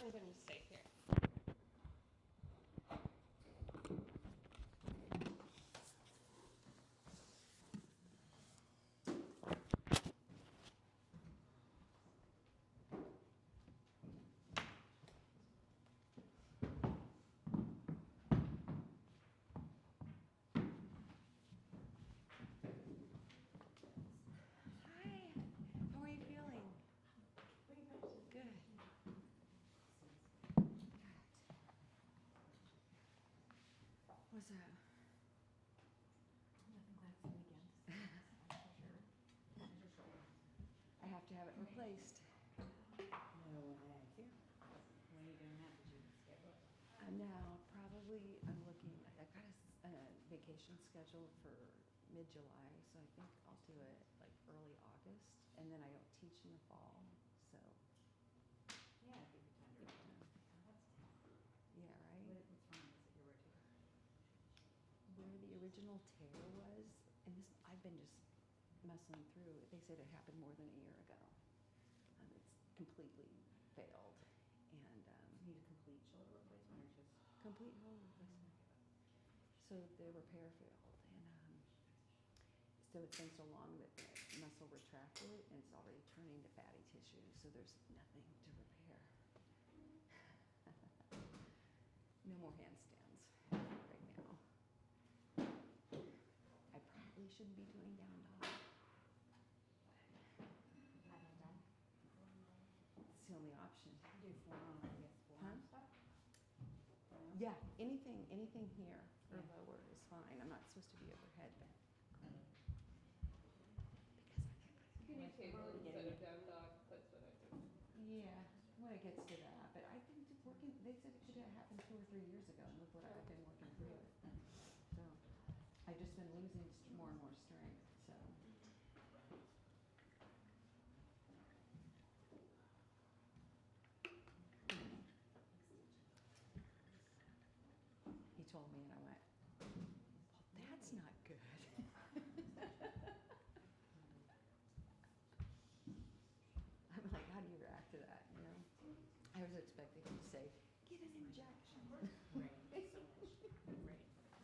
I'm going to stay here. Hi, how are you feeling? Good. What's that? I have to have it replaced. No way. When are you doing that? Did you schedule it? Now, probably, I'm looking, I've got a vacation scheduled for mid-July, so I think I'll do it like early August, and then I don't teach in the fall, so, Yeah, give you time to recover. yeah, right? What's wrong? Is it your rotator? Where the original tear was, and this, I've been just messing through, they said it happened more than a year ago. It's completely failed, and, Need a complete shoulder replacement or just? complete whole replacement. So the repair failed, and, so it's been so long that the muscle retracted, and it's already turning to fatty tissue, so there's nothing to repair. No more handstands right now. I probably shouldn't be doing down dog. It's the only option. Do forearm, I guess, forearm Huh? stuff? Yeah, anything here or Yeah. lower is fine. I'm not supposed to be overhead, but You can do table Probably instead getting of down dog, that's what I do. yeah, when it gets to that. But I've been working. They said it should have happened 2 or 3 years ago, and look what I've been working through it. So I've just been losing more and more strength. So. He told me, and I went, well, that's not good. I'm like, how do you react to that, you know? I was expecting him to say, get an injection. Right. So much.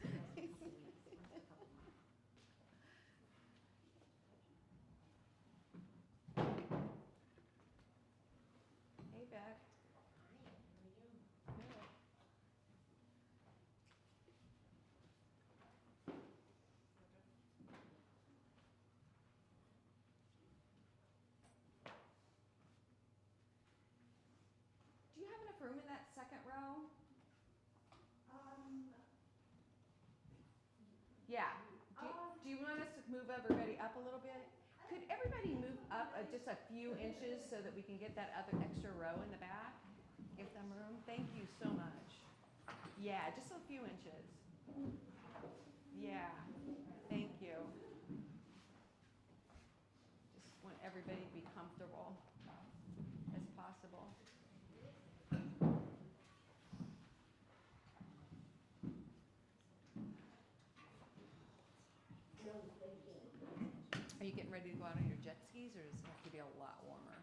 Right. A couple weeks, a couple months. Hey, Beck. Good. Do you have enough room in that second row? Yeah. Do you want us to move everybody up a little bit? Could everybody move up just a few inches so that we can get that other extra row in the back? Give them room. Thank you so much. Yeah, just a few inches. Yeah. Thank you. Just want everybody to be comfortable as possible. Are you getting ready to go out on your jet skis, or does it have to be a lot warmer?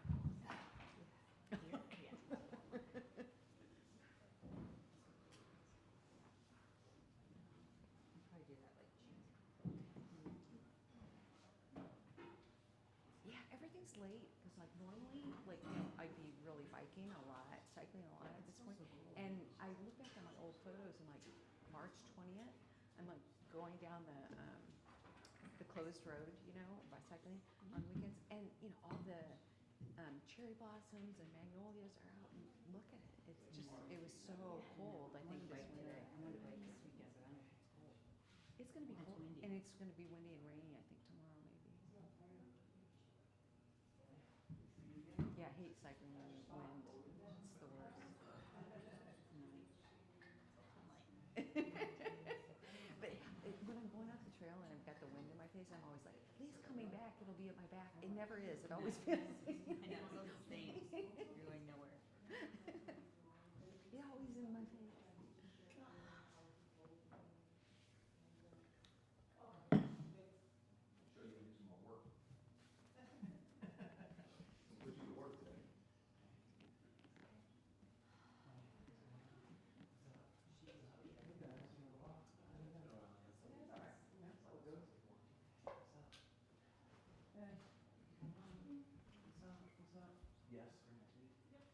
Here? Yeah. Probably do that like June. Yeah, everything's late because like normally, like you know, I'd be really biking a lot, cycling a lot at this point. And I look back on my old photos and like March 20th, I'm like going down the closed road, you know, bicycling on weekends, and you know all the cherry blossoms and magnolias are out. And look at it; it's just it was so cold. I think this winter. I wanted to bike this weekend, but I know it's cold. It's gonna be It's cold, windy. and it's gonna be windy and rainy. I think tomorrow maybe. Yeah, I hate cycling in the wind. It's the worst. But when I'm going off the trail and I've got the wind in my face, I'm always like, please coming back, it'll be at my back. It never is. It always feels. I know, it's all the same. You're going nowhere. It always in my face. Sure you can do some more work. Put you to work today. Yes, for next week. Yep.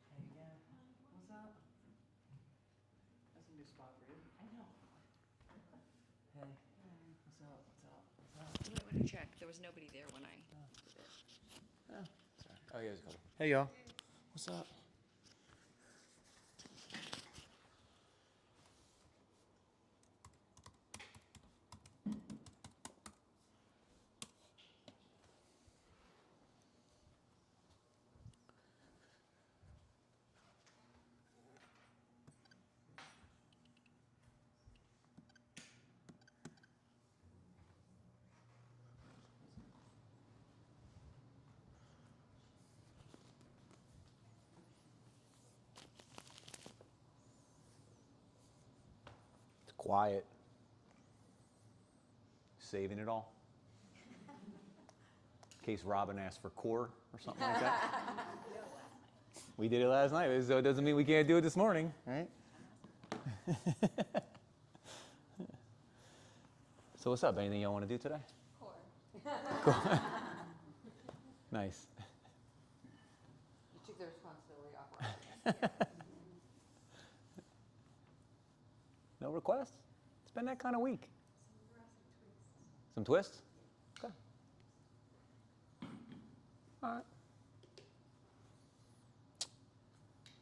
Hey again. What's up? That's a new spot for you. I know. Hey. What's up? What's up? What's up? You might want to check. There was nobody there when I did it. Oh, yeah, there's a couple. Hey, y'all. What's up? It's quiet. Saving it all. In case Robin asked for core or something like that. We did it last night, so it doesn't mean we can't do it this morning, right? So what's up? Anything y'all want to do today? Core. Nice. You took the responsibility off Robin. No requests? It's been that kind of week. Some twists? Okay. All right.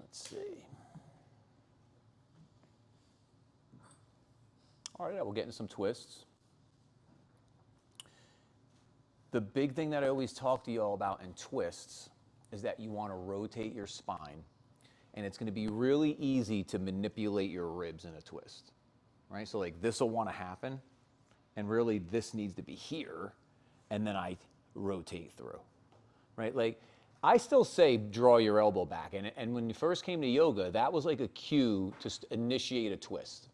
Let's see. All right, we'll get into some twists. The big thing that I always talk to you all about in twists is that you want to rotate your spine, and it's going to be really easy to manipulate your ribs in a twist, right? So like this will want to happen, and really this needs to be here, and then I rotate through, right? Like I still say draw your elbow back, and when you first came to yoga, that was like a cue to initiate a twist.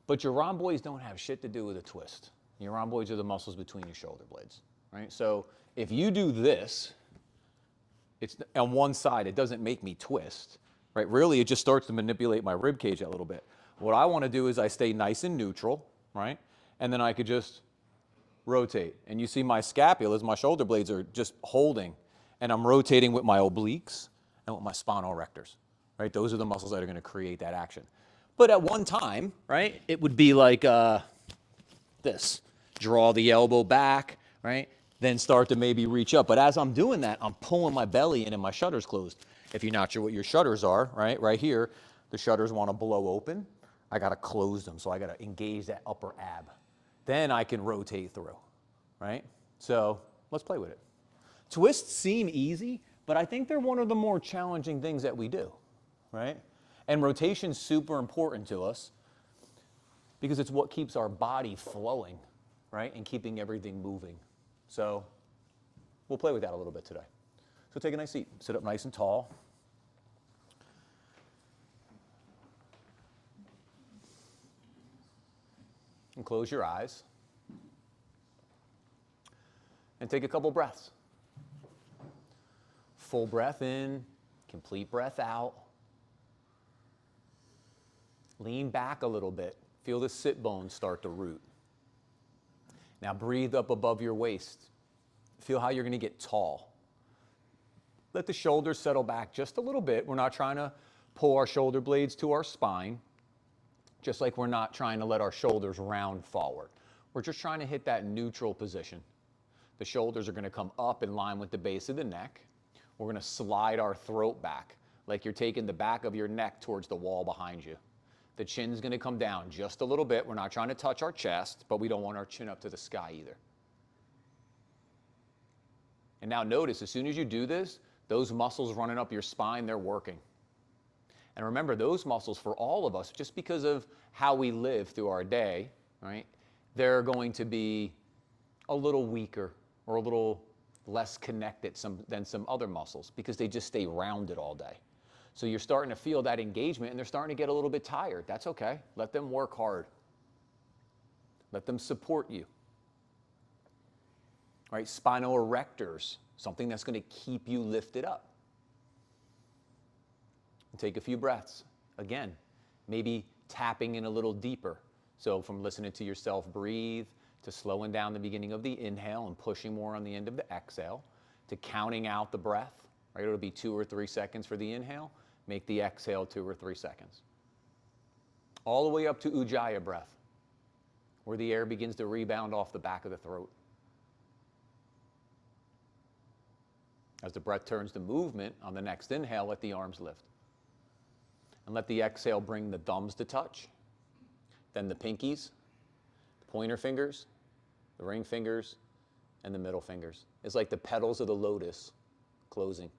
But your rhomboids don't have shit to do with a twist. Your rhomboids are the muscles between your shoulder blades, right? So if you do this, it's on one side, it doesn't make me twist, right? Really, it just starts to manipulate my rib cage a little bit. What I want to do is I stay nice and neutral, right? And then I could just rotate. And you see my scapulas, my shoulder blades are just holding, and I'm rotating with my obliques and with my spinal erectors, right? Those are the muscles that are going to create that action. But at one time, right, it would be like this. Draw the elbow back, right? Then start to maybe reach up. But as I'm doing that, I'm pulling my belly in and my shutters closed. If you're not sure what your shutters are, right here, the shutters want to blow open. I got to close them, so I got to engage that upper ab. Then I can rotate through, right? So let's play with it. Twists seem easy, but I think they're one of the more challenging things that we do, right? And rotation's super important to us because it's what keeps our body flowing, right? And keeping everything moving. So we'll play with that a little bit today. So take a nice seat. Sit up nice and tall. And close your eyes. And take a couple breaths. Full breath in, complete breath out. Lean back a little bit. Feel the sit bones start to root. Now breathe up above your waist. Feel how you're going to get tall. Let the shoulders settle back just a little bit. We're not trying to pull our shoulder blades to our spine, just like we're not trying to let our shoulders round forward. We're just trying to hit that neutral position. The shoulders are going to come up in line with the base of the neck. We're going to slide our throat back, like you're taking the back of your neck towards the wall behind you. The chin's going to come down just a little bit. We're not trying to touch our chest, but we don't want our chin up to the sky either. And now notice, as soon as you do this, those muscles running up your spine, they're working. And remember, those muscles for all of us, just because of how we live through our day, right, they're going to be a little weaker or a little less connected than some other muscles because they just stay rounded all day. So you're starting to feel that engagement and they're starting to get a little bit tired. That's okay. Let them work hard. Let them support you. Right? Spinal erectors, something that's going to keep you lifted up. And take a few breaths. Again, maybe tapping in a little deeper. So from listening to yourself breathe to slowing down the beginning of the inhale and pushing more on the end of the exhale, to counting out the breath, right? It'll be 2 or 3 seconds for the inhale. Make the exhale 2 or 3 seconds. All the way up to Ujjayi breath, where the air begins to rebound off the back of the throat. As the breath turns to movement, on the next inhale, let the arms lift. And let the exhale bring the thumbs to touch, then the pinkies, the pointer fingers, the ring fingers, and the middle fingers. It's like the petals of the lotus closing.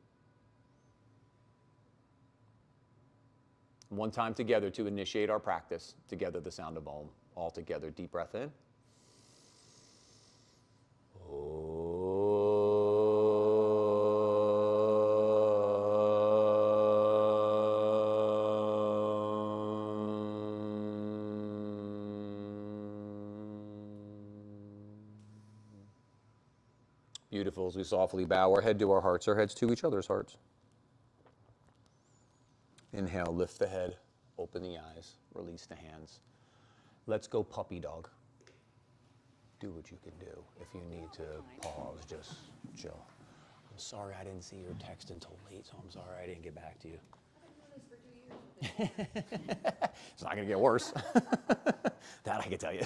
One time together to initiate our practice. Together, the sound of Om. All together, deep breath in. Beautiful. As we softly bow our head to our hearts, our heads to each other's hearts. Inhale, lift the head, open the eyes, release the hands. Let's go puppy dog. Do what you can do. If you need to pause, just chill. I'm sorry I didn't see your text until late, so I'm sorry I didn't get back to you. I've been doing this for 2 years. It's not going to get worse. That I can tell you.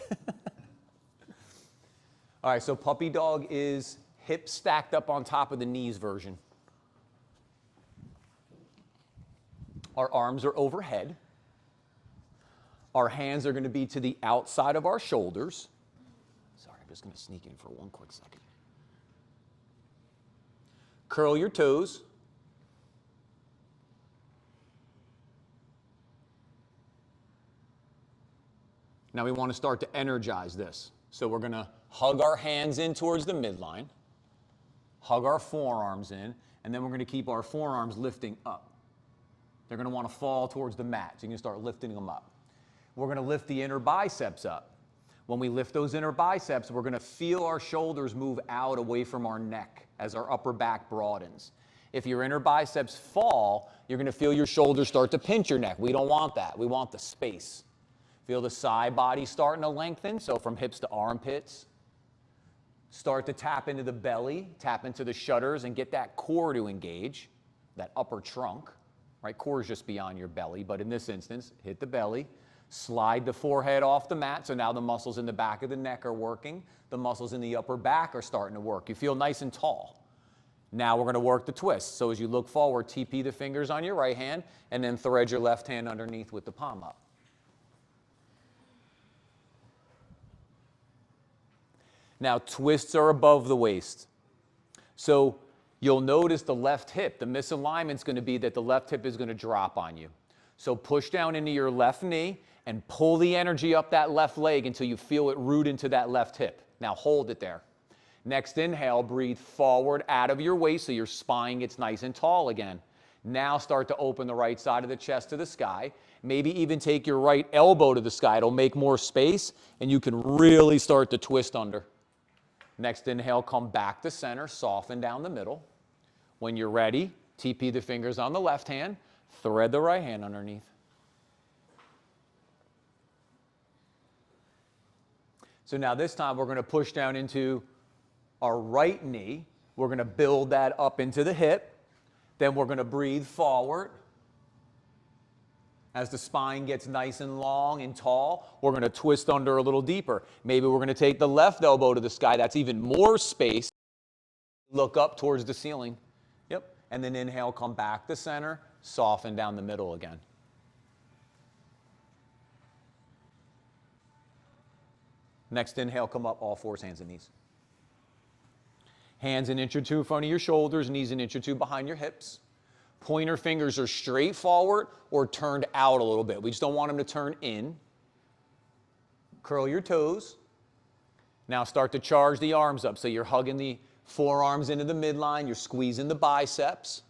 All right, so puppy dog is hips stacked up on top of the knees version. Our arms are overhead. Our hands are going to be to the outside of our shoulders. Sorry, I'm just going to sneak in for one quick second. Curl your toes. Now we want to start to energize this. So we're going to hug our hands in towards the midline, hug our forearms in, and then we're going to keep our forearms lifting up. They're going to want to fall towards the mat, so you can start lifting them up. We're going to lift the inner biceps up. When we lift those inner biceps, we're going to feel our shoulders move out away from our neck as our upper back broadens. If your inner biceps fall, you're going to feel your shoulders start to pinch your neck. We don't want that. We want the space. Feel the side body starting to lengthen, so from hips to armpits. Start to tap into the belly, tap into the shudders, and get that core to engage, that upper trunk. Right? Core is just beyond your belly, but in this instance, hit the belly. Slide the forehead off the mat, so now the muscles in the back of the neck are working. The muscles in the upper back are starting to work. You feel nice and tall. Now we're going to work the twist. So as you look forward, TP the fingers on your right hand, and then thread your left hand underneath with the palm up. Now twists are above the waist. So you'll notice the left hip, the misalignment's going to be that the left hip is going to drop on you. So push down into your left knee and pull the energy up that left leg until you feel it root into that left hip. Now hold it there. Next inhale, breathe forward out of your waist so your spine gets nice and tall again. Now start to open the right side of the chest to the sky. Maybe even take your right elbow to the sky. It'll make more space and you can really start to twist under. Next inhale, come back to center, soften down the middle. When you're ready, TP the fingers on the left hand, thread the right hand underneath. So now this time we're going to push down into our right knee. We're going to build that up into the hip. Then we're going to breathe forward. As the spine gets nice and long and tall, we're going to twist under a little deeper. Maybe we're going to take the left elbow to the sky. That's even more space. Look up towards the ceiling. Yep. And then inhale, come back to center, soften down the middle again. Next inhale, come up, all fours, hands and knees. Hands an inch or two in front of your shoulders, knees an inch or two behind your hips. Pointer fingers are straight forward or turned out a little bit. We just don't want them to turn in. Curl your toes. Now start to charge the arms up. So you're hugging the forearms into the midline, you're squeezing the biceps.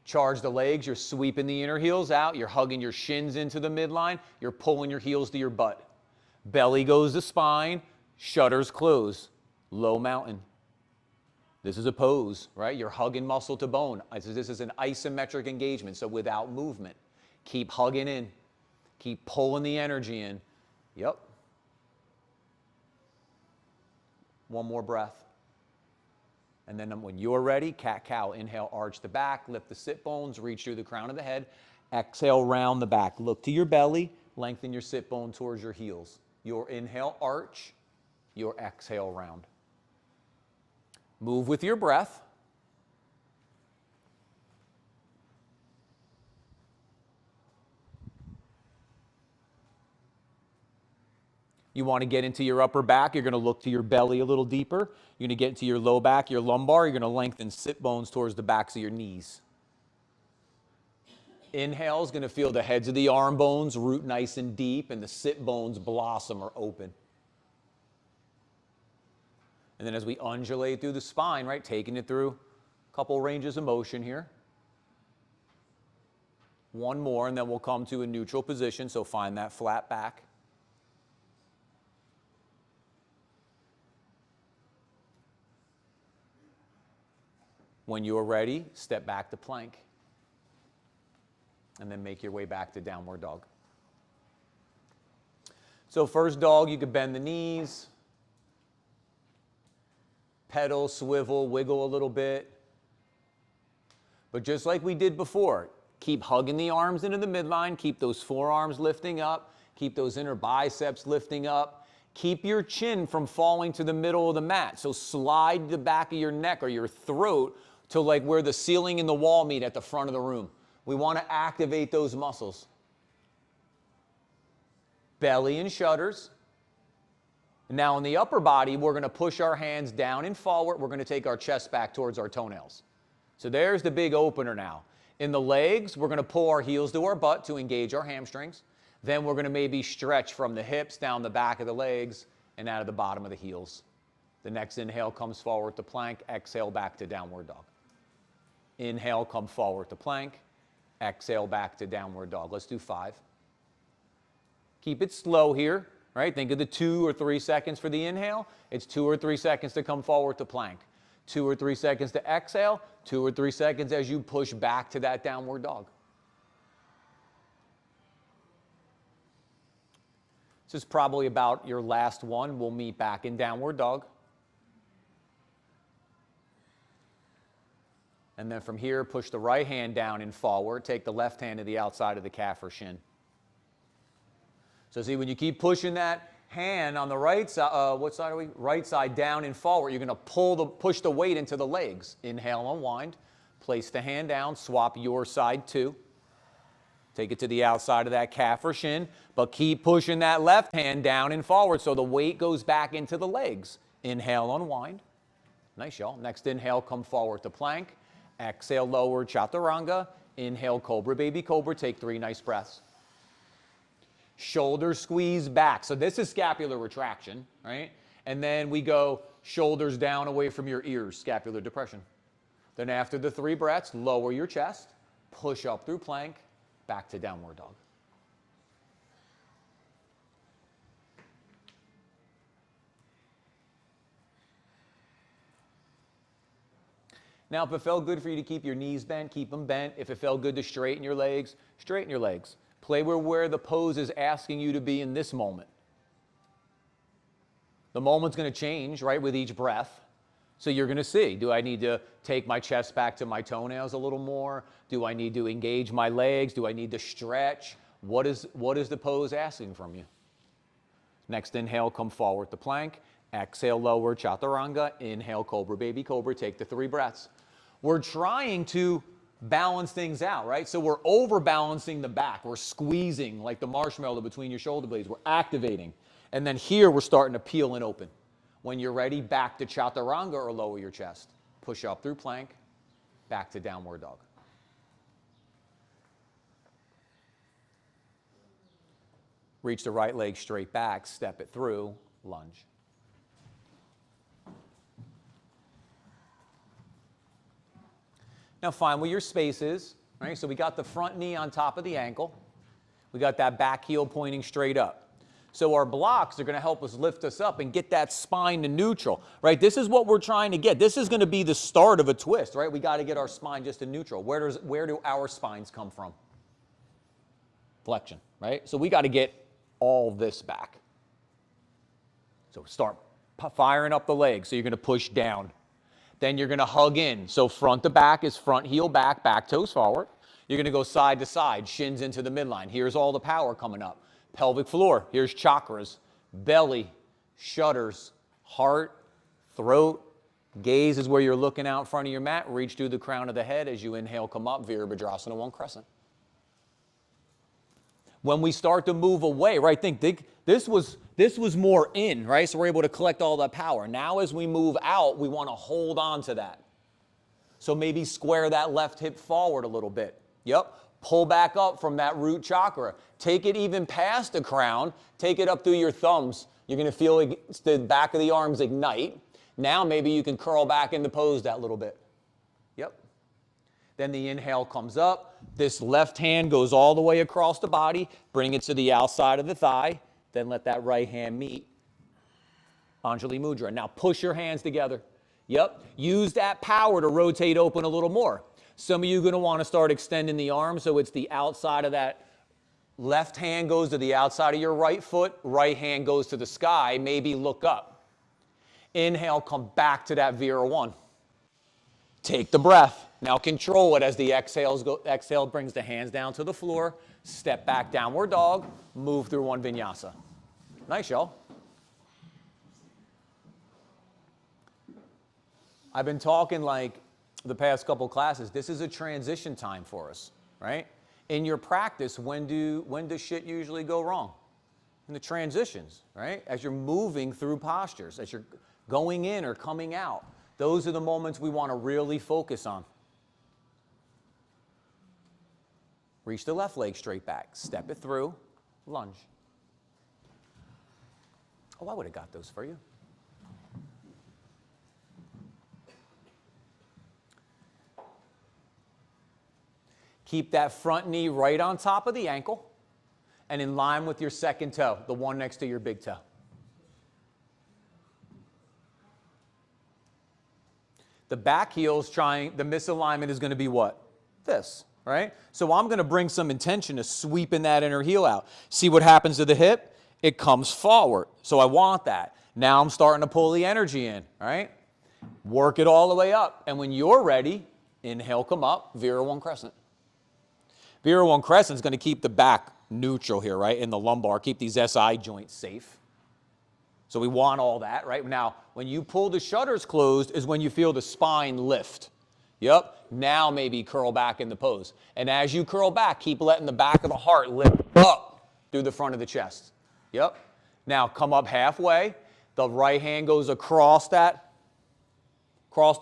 Charge the legs, you're sweeping the inner heels out, you're hugging your shins into the midline, you're pulling your heels to your butt. Belly goes to spine, shutters close, low mountain. This is a pose, right? You're hugging muscle to bone. This is an isometric engagement, so without movement. Keep hugging in. Keep pulling the energy in. Yep. One more breath. And then when you're ready, cat-cow. Inhale, arch the back, lift the sit bones, reach through the crown of the head. Exhale, round the back. Look to your belly, lengthen your sit bone towards your heels. Your inhale, arch. Your exhale, round. Move with your breath. You want to get into your upper back, you're going to look to your belly a little deeper. You're going to get into your low back, your lumbar. You're going to lengthen sit bones towards the backs of your knees. Inhale is going to feel the heads of the arm bones root nice and deep, and the sit bones blossom or open. And then as we undulate through the spine, right, taking it through a couple ranges of motion here. One more, and then we'll come to a neutral position, so find that flat back. When you're ready, step back to plank. And then make your way back to downward dog. So first dog, you could bend the knees, pedal, swivel, wiggle a little bit. But just like we did before, keep hugging the arms into the midline, keep those forearms lifting up, keep those inner biceps lifting up. Keep your chin from falling to the middle of the mat. So slide the back of your neck or your throat to like where the ceiling and the wall meet at the front of the room. We want to activate those muscles. Belly and shudders. Now in the upper body, we're going to push our hands down and forward. We're going to take our chest back towards our toenails. So there's the big opener now. In the legs, we're going to pull our heels to our butt to engage our hamstrings. Then we're going to maybe stretch from the hips down the back of the legs and out of the bottom of the heels. The next inhale comes forward to plank. Exhale back to downward dog. Inhale, come forward to plank. Exhale back to downward dog. Let's do 5. Keep it slow here, right? Think of the 2 or 3 seconds for the inhale. It's 2 or 3 seconds to come forward to plank. 2 or 3 seconds to exhale. 2 or 3 seconds as you push back to that downward dog. This is probably about your last one. We'll meet back in downward dog. And then from here, push the right hand down and forward. Take the left hand to the outside of the calf or shin. So see, when you keep pushing that hand on the right side, what side are we? Right side down and forward. You're going to push the weight into the legs. Inhale, unwind. Place the hand down. Swap your side too. Take it to the outside of that calf or shin. But keep pushing that left hand down and forward so the weight goes back into the legs. Inhale, unwind. Nice, y'all. Next inhale, come forward to plank. Exhale, lower chaturanga. Inhale, cobra, baby cobra. Take 3 nice breaths. Shoulders squeeze back. So this is scapular retraction, right? And then we go shoulders down away from your ears, scapular depression. Then after the 3 breaths, lower your chest, push up through plank, back to downward dog. Now, if it felt good for you to keep your knees bent, keep them bent. If it felt good to straighten your legs, straighten your legs. Play where the pose is asking you to be in this moment. The moment's going to change, right, with each breath. So you're going to see, do I need to take my chest back to my toenails a little more? Do I need to engage my legs? Do I need to stretch? What is the pose asking from you? Next inhale, come forward to plank. Exhale, lower chaturanga. Inhale, cobra, baby cobra. Take the 3 breaths. We're trying to balance things out, right? So we're overbalancing the back. We're squeezing like the marshmallow between your shoulder blades. We're activating. And then here we're starting to peel and open. When you're ready, back to chaturanga or lower your chest. Push up through plank, back to downward dog. Reach the right leg straight back, step it through, lunge. Now find where your space is, right? So we got the front knee on top of the ankle. We got that back heel pointing straight up. So our blocks are going to help us lift us up and get that spine to neutral, right? This is what we're trying to get. This is going to be the start of a twist, right? We got to get our spine just to neutral. Where do our spines come from? Flexion, right? So we got to get all this back. So start firing up the legs. So you're going to push down. Then you're going to hug in. So front to back is front heel back, back toes forward. You're going to go side to side, shins into the midline. Here's all the power coming up. Pelvic floor, here's chakras, belly, shudders, heart, throat. Gaze is where you're looking out in front of your mat. Reach through the crown of the head as you inhale, come up, Virabhadrasana 1 crescent. When we start to move away, right, think this was more in, right? So we're able to collect all that power. Now as we move out, we want to hold on to that. So maybe square that left hip forward a little bit. Yep. Pull back up from that root chakra. Take it even past the crown. Take it up through your thumbs. You're going to feel the back of the arms ignite. Now maybe you can curl back into pose that little bit. Yep. Then the inhale comes up. This left hand goes all the way across the body. Bring it to the outside of the thigh. Then let that right hand meet. Anjali Mudra. Now push your hands together. Yep. Use that power to rotate open a little more. Some of you are going to want to start extending the arm so it's the outside of that left hand goes to the outside of your right foot. Right hand goes to the sky. Maybe look up. Inhale, come back to that Vira 1. Take the breath. Now control it as the exhale brings the hands down to the floor. Step back, downward dog. Move through 1 vinyasa. Nice, y'all. I've been talking like the past couple classes. This is a transition time for us, right? In your practice, when does shit usually go wrong? In the transitions, right? As you're moving through postures, as you're going in or coming out. Those are the moments we want to really focus on. Reach the left leg straight back. Step it through. Lunge. Oh, I would have got those for you. Keep that front knee right on top of the ankle and in line with your second toe, the one next to your big toe. The back heel's the misalignment is going to be what? This, right? So I'm going to bring some intention to sweeping that inner heel out. See what happens to the hip? It comes forward. So I want that. Now I'm starting to pull the energy in, right? Work it all the way up. And when you're ready, inhale, come up, Vira 1 crescent. Vira 1 crescent is going to keep the back neutral here, right? In the lumbar, keep these SI joints safe. So we want all that, right? Now, when you pull the shutters closed is when you feel the spine lift. Yep. Now maybe curl back in the pose. And as you curl back, keep letting the back of the heart lift up through the front of the chest. Yep. Now come up halfway. The right hand goes across the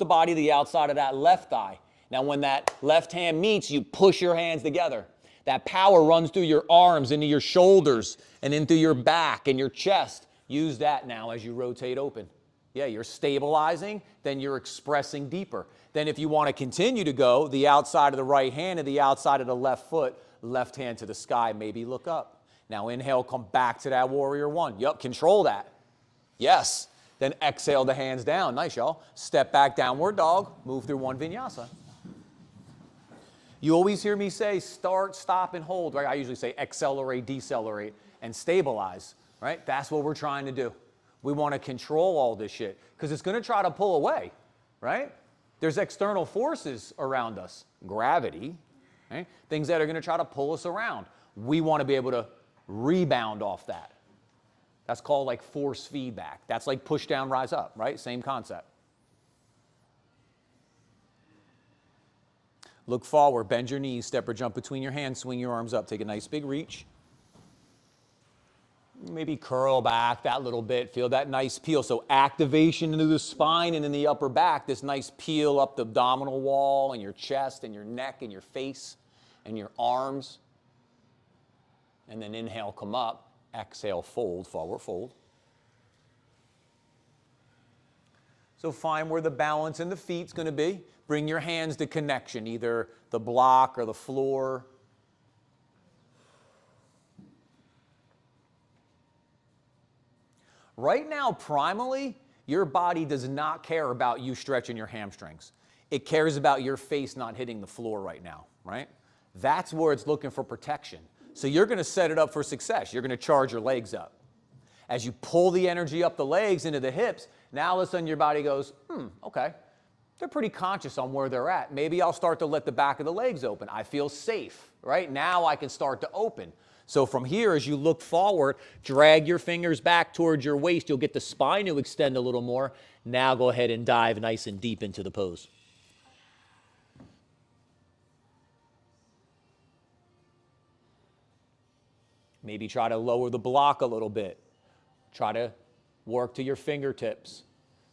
body, the outside of that left thigh. Now when that left hand meets, you push your hands together. That power runs through your arms, into your shoulders, and into your back and your chest. Use that now as you rotate open. Yeah, you're stabilizing, then you're expressing deeper. Then if you want to continue to go, the outside of the right hand and the outside of the left foot, left hand to the sky, maybe look up. Now inhale, come back to that warrior 1. Yup, control that. Yes. Then exhale the hands down. Nice, y'all. Step back, downward dog. Move through 1 vinyasa. You always hear me say start, stop, and hold, right? I usually say accelerate, decelerate, and stabilize, right? That's what we're trying to do. We want to control all this shit because it's going to try to pull away, right? There's external forces around us, gravity, right? Things that are going to try to pull us around. We want to be able to rebound off that. That's called like force feedback. That's like push down, rise up, right? Same concept. Look forward, bend your knees, step or jump between your hands, swing your arms up, take a nice big reach. Maybe curl back that little bit, feel that nice peel. So activation into the spine and in the upper back, this nice peel up the abdominal wall and your chest and your neck and your face and your arms. And then inhale, come up, exhale, fold, forward fold. So find where the balance in the feet's going to be. Bring your hands to connection, either the block or the floor. Right now, primally, your body does not care about you stretching your hamstrings. It cares about your face not hitting the floor right now, right? That's where it's looking for protection. So you're going to set it up for success. You're going to charge your legs up. As you pull the energy up the legs into the hips, now all of a sudden your body goes, okay, they're pretty conscious on where they're at. Maybe I'll start to let the back of the legs open. I feel safe, right? Now I can start to open. So from here, as you look forward, drag your fingers back towards your waist. You'll get the spine to extend a little more. Now go ahead and dive nice and deep into the pose. Maybe try to lower the block a little bit. Try to work to your fingertips.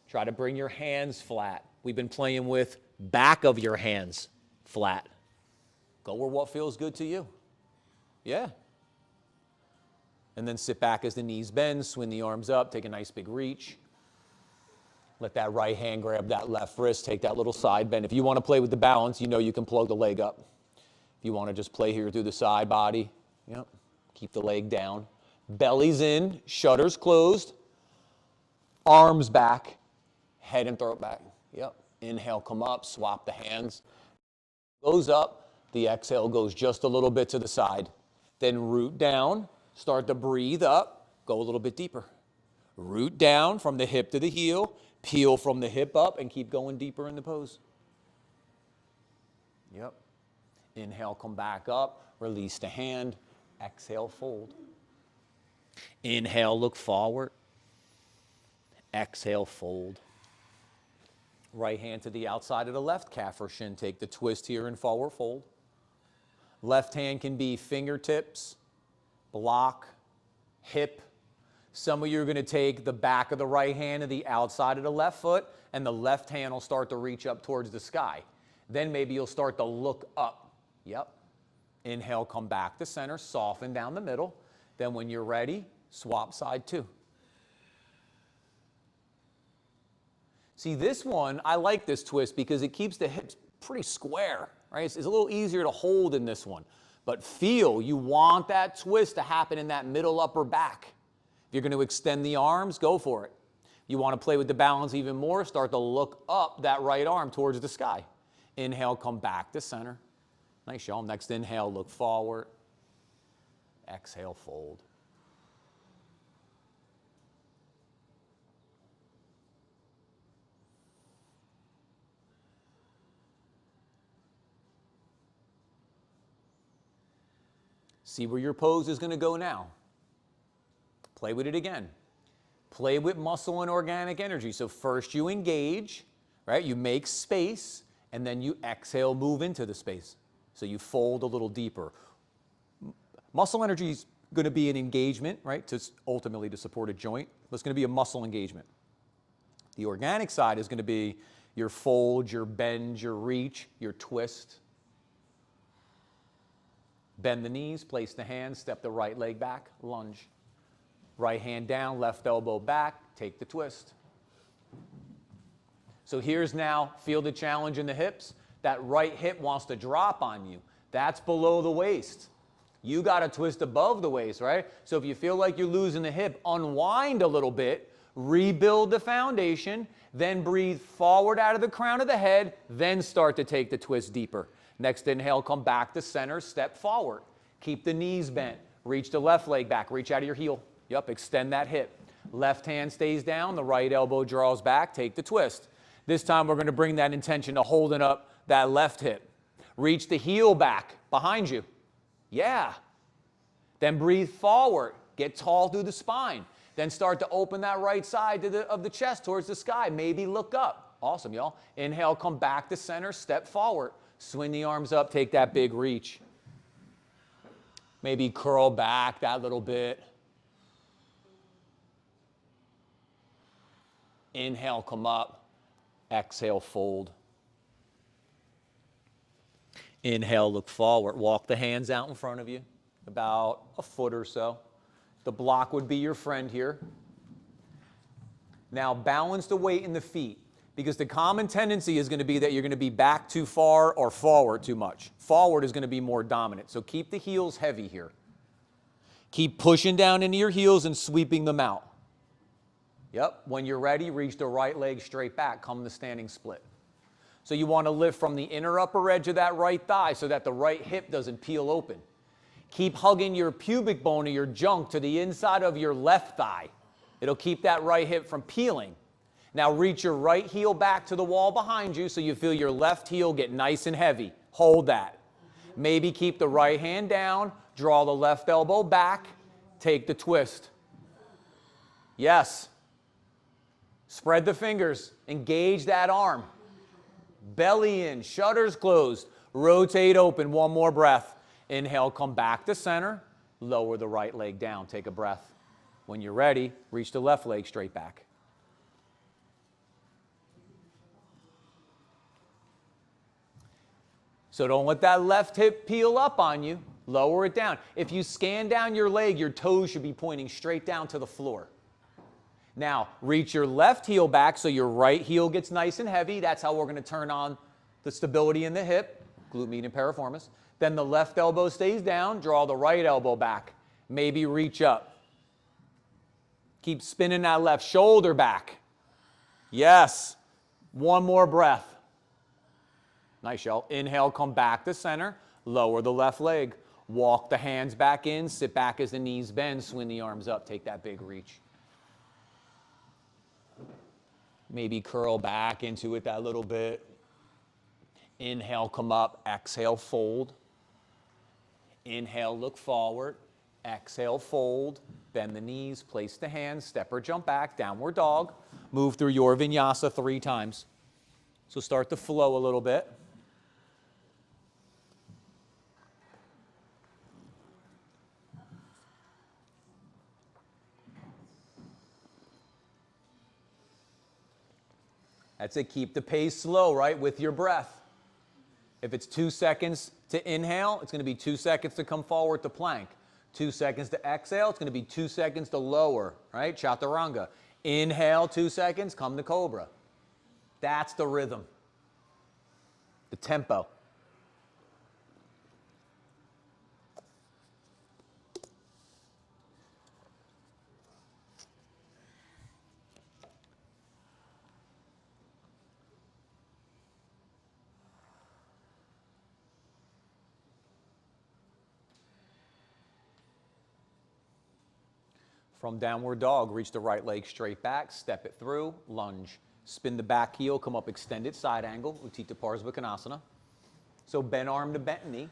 Try to bring your hands flat. We've been playing with back of your hands flat. Go where what feels good to you. Yeah. And then sit back as the knees bend, swing the arms up, take a nice big reach. Let that right hand grab that left wrist, take that little side bend. If you want to play with the balance, you know you can plug the leg up. If you want to just play here through the side body, yep. Keep the leg down. Belly's in, shutters closed, arms back, head and throat back. Yep. Inhale, come up, swap the hands. Goes up, the exhale goes just a little bit to the side. Then root down, start to breathe up, go a little bit deeper. Root down from the hip to the heel, peel from the hip up, and keep going deeper in the pose. Yep. Inhale, come back up, release the hand, exhale, fold. Inhale, look forward. Exhale, fold. Right hand to the outside of the left calf or shin. Take the twist here and forward fold. Left hand can be fingertips, block, hip. Some of you are going to take the back of the right hand to the outside of the left foot, and the left hand will start to reach up towards the sky. Then maybe you'll start to look up. Yep. Inhale, come back to center, soften down the middle. Then when you're ready, swap side two. See, this one, I like this twist because it keeps the hips pretty square, right? It's a little easier to hold in this one. But feel, you want that twist to happen in that middle upper back. If you're going to extend the arms, go for it. You want to play with the balance even more, start to look up that right arm towards the sky. Inhale, come back to center. Nice, y'all. Next inhale, look forward. Exhale, fold. See where your pose is going to go now. Play with it again. Play with muscle and organic energy. So first you engage, right? You make space, and then you exhale, move into the space. So you fold a little deeper. Muscle energy is going to be an engagement, right? Ultimately to support a joint. But it's going to be a muscle engagement. The organic side is going to be your fold, your bend, your reach, your twist. Bend the knees, place the hands, step the right leg back, lunge. Right hand down, left elbow back, take the twist. So here's now, feel the challenge in the hips. That right hip wants to drop on you. That's below the waist. You got to twist above the waist, right? So if you feel like you're losing the hip, unwind a little bit, rebuild the foundation, then breathe forward out of the crown of the head, then start to take the twist deeper. Next inhale, come back to center, step forward. Keep the knees bent. Reach the left leg back, reach out of your heel. Yep, extend that hip. Left hand stays down, the right elbow draws back, take the twist. This time we're going to bring that intention to holding up that left hip. Reach the heel back behind you. Yeah. Then breathe forward. Get tall through the spine. Then start to open that right side of the chest towards the sky. Maybe look up. Awesome, y'all. Inhale, come back to center, step forward. Swing the arms up, take that big reach. Maybe curl back that little bit. Inhale, come up. Exhale, fold. Inhale, look forward. Walk the hands out in front of you, about a foot or so. The block would be your friend here. Now balance the weight in the feet, because the common tendency is going to be that you're going to be back too far or forward too much. Forward is going to be more dominant. So keep the heels heavy here. Keep pushing down into your heels and sweeping them out. Yep. When you're ready, reach the right leg straight back. Come to standing split. So you want to lift from the inner upper edge of that right thigh so that the right hip doesn't peel open. Keep hugging your pubic bone or your junk to the inside of your left thigh. It'll keep that right hip from peeling. Now reach your right heel back to the wall behind you so you feel your left heel get nice and heavy. Hold that. Maybe keep the right hand down, draw the left elbow back, take the twist. Yes. Spread the fingers, engage that arm. Belly in, shutters closed, rotate open, one more breath. Inhale, come back to center, lower the right leg down, take a breath. When you're ready, reach the left leg straight back. So don't let that left hip peel up on you. Lower it down. If you scan down your leg, your toes should be pointing straight down to the floor. Now, reach your left heel back so your right heel gets nice and heavy. That's how we're going to turn on the stability in the hip, glute median piriformis. Then the left elbow stays down. Draw the right elbow back. Maybe reach up. Keep spinning that left shoulder back. Yes. One more breath. Nice, y'all. Inhale, come back to center. Lower the left leg. Walk the hands back in. Sit back as the knees bend. Swing the arms up. Take that big reach. Maybe curl back into it that little bit. Inhale, come up. Exhale, fold. Inhale, look forward. Exhale, fold. Bend the knees. Place the hands. Step or jump back. Downward dog. Move through your vinyasa 3 times. So start to flow a little bit. That's it. Keep the pace slow, right, with your breath. If it's 2 seconds to inhale, it's going to be 2 seconds to come forward to plank. 2 seconds to exhale, it's going to be 2 seconds to lower, right? Chaturanga. Inhale, 2 seconds, come to cobra. That's the rhythm, the tempo. From downward dog, reach the right leg straight back, step it through, lunge. Spin the back heel, come up extended side angle, Utthita Parsvakonasana. So bent arm to bent knee.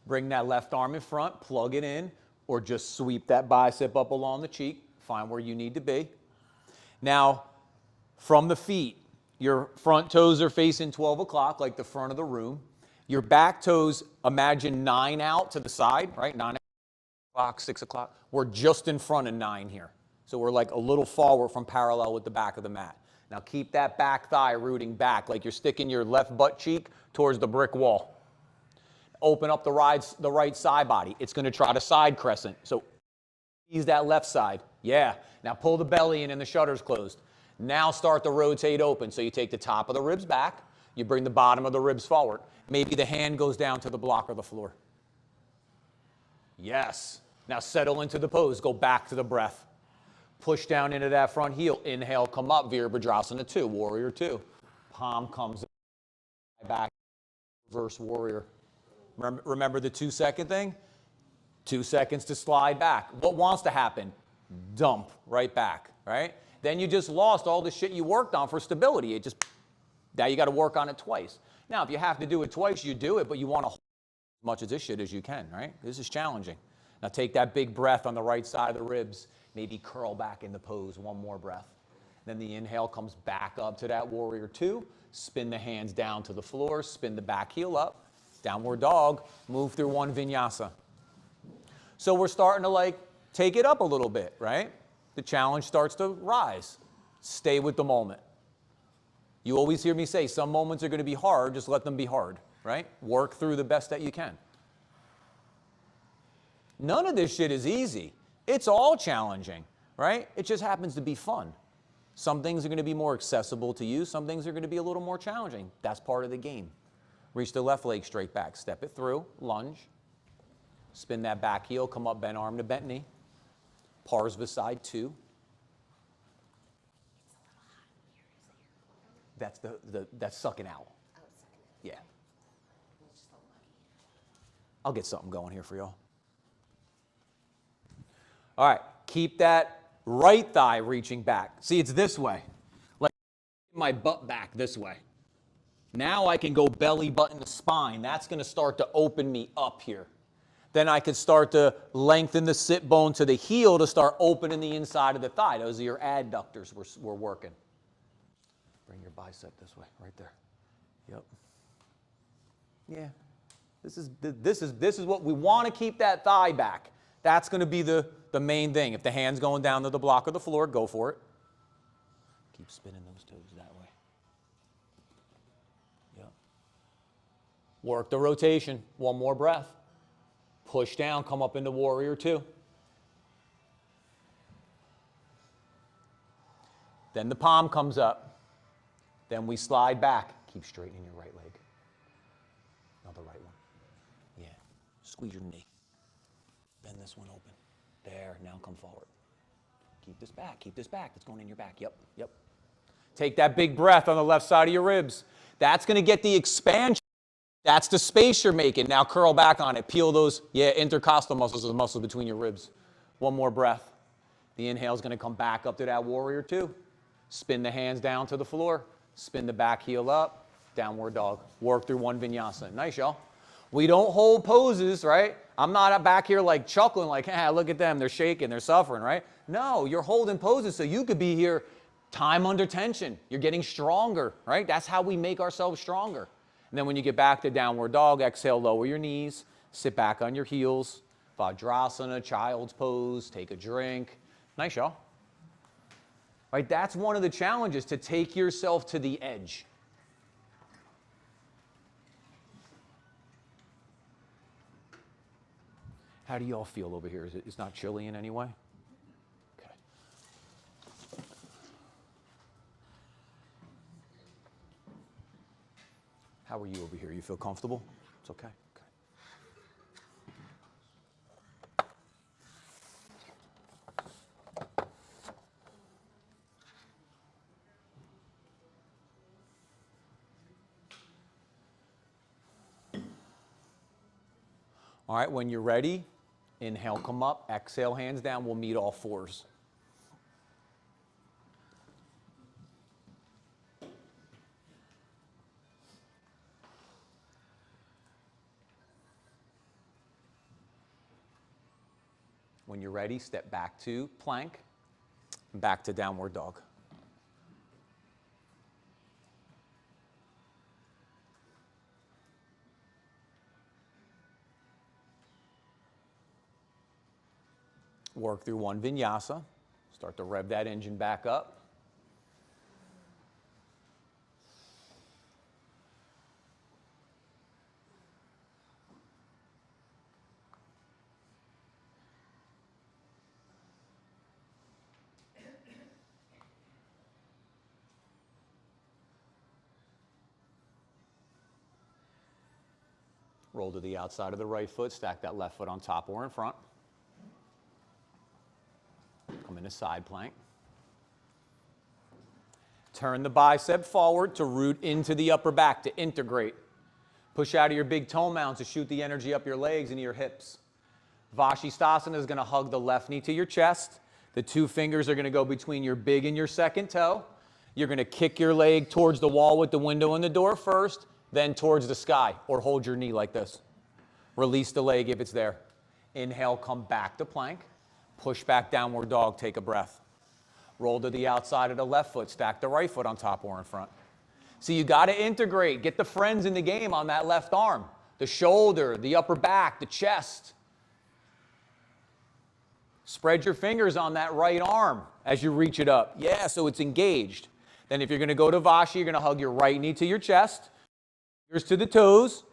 Bring that left arm in front, plug it in, or just sweep that bicep up along the cheek. Find where you need to be. Now, from the feet, your front toes are facing 12 o'clock, like the front of the room. Your back toes, imagine 9 out to the side, right? 9 o'clock, 6 o'clock. We're just in front of 9 here. So we're like a little forward from parallel with the back of the mat. Now keep that back thigh rooting back like you're sticking your left butt cheek towards the brick wall. Open up the right side body. It's going to try to side crescent. So ease that left side. Yeah. Now pull the belly in and the shutters closed. Now start to rotate open. So you take the top of the ribs back. You bring the bottom of the ribs forward. Maybe the hand goes down to the block or the floor. Yes. Now settle into the pose. Go back to the breath. Push down into that front heel. Inhale, come up. Virabhadrasana 2, Warrior 2. Palm comes back. Reverse Warrior. Remember the 2-second thing? 2 seconds to slide back. What wants to happen? Dump right back, right? Then you just lost all the shit you worked on for stability. Now you got to work on it twice. Now, if you have to do it twice, you do it, but you want to hold as much of this shit as you can, right? This is challenging. Now take that big breath on the right side of the ribs. Maybe curl back into pose. One more breath. Then the inhale comes back up to that Warrior 2. Spin the hands down to the floor. Spin the back heel up. Downward dog. Move through one vinyasa. So we're starting to take it up a little bit, right? The challenge starts to rise. Stay with the moment. You always hear me say some moments are going to be hard, just let them be hard, right? Work through the best that you can. None of this shit is easy. It's all challenging, right? It just happens to be fun. Some things are going to be more accessible to you. Some things are going to be a little more challenging. That's part of the game. Reach the left leg straight back. Step it through. Lunge. Spin that back heel. Come up, bent arm to bent knee. Parsva 2. That's sucking out. Yeah. I'll get something going here for y'all. All right, keep that right thigh reaching back. See, it's this way. Like my butt back this way. Now I can go belly button to spine. That's going to start to open me up here. Then I could start to lengthen the sit bone to the heel to start opening the inside of the thigh. Those are your adductors we're working. Bring your bicep this way, right there. Yep. Yeah. This is what we want to keep that thigh back. That's going to be the main thing. If the hand's going down to the block of the floor, go for it. Keep spinning those toes that way. Yep. Work the rotation. One more breath. Push down, come up into warrior two. Then the palm comes up. Then we slide back. Keep straightening your right leg. Another right one. Yeah. Squeeze your knee. Bend this one open. There, now come forward. Keep this back, keep this back. It's going in your back. Yep, yep. Take that big breath on the left side of your ribs. That's going to get the expansion. That's the space you're making. Now curl back on it. Peel those, intercostal muscles, the muscles between your ribs. One more breath. The inhale is going to come back up to that warrior two. Spin the hands down to the floor. Spin the back heel up. Downward dog. Work through one vinyasa. Nice, y'all. We don't hold poses, right? I'm not back here like chuckling like, look at them. They're shaking. They're suffering, right? No, you're holding poses so you could be here time under tension. You're getting stronger, right? That's how we make ourselves stronger. And then when you get back to downward dog, exhale, lower your knees, sit back on your heels, Vajrasana, child's pose, take a drink. Nice, y'all. Right, that's one of the challenges, to take yourself to the edge. How do y'all feel over here? It's not chilly in any way? Okay. How are you over here? You feel comfortable? It's okay. Okay. All right, when you're ready, inhale, come up. Exhale, hands down. We'll meet all fours. When you're ready, step back to plank, back to downward dog. Work through one vinyasa. Start to rev that engine back up. Roll to the outside of the right foot. Stack that left foot on top or in front. Come into side plank. Turn the bicep forward to root into the upper back to integrate. Push out of your big toe mounds to shoot the energy up your legs and your hips. Vashisthasana is going to hug the left knee to your chest. The two fingers are going to go between your big and your second toe. You're going to kick your leg towards the wall with the window and the door first, then towards the sky, or hold your knee like this. Release the leg if it's there. Inhale, come back to plank. Push back, downward dog, take a breath. Roll to the outside of the left foot, stack the right foot on top or in front. So you got to integrate, get the friends in the game on that left arm, the shoulder, the upper back, the chest. Spread your fingers on that right arm as you reach it up. Yeah, so it's engaged. Then if you're going to go to Vashi, you're going to hug your right knee to your chest, fingers to the toes,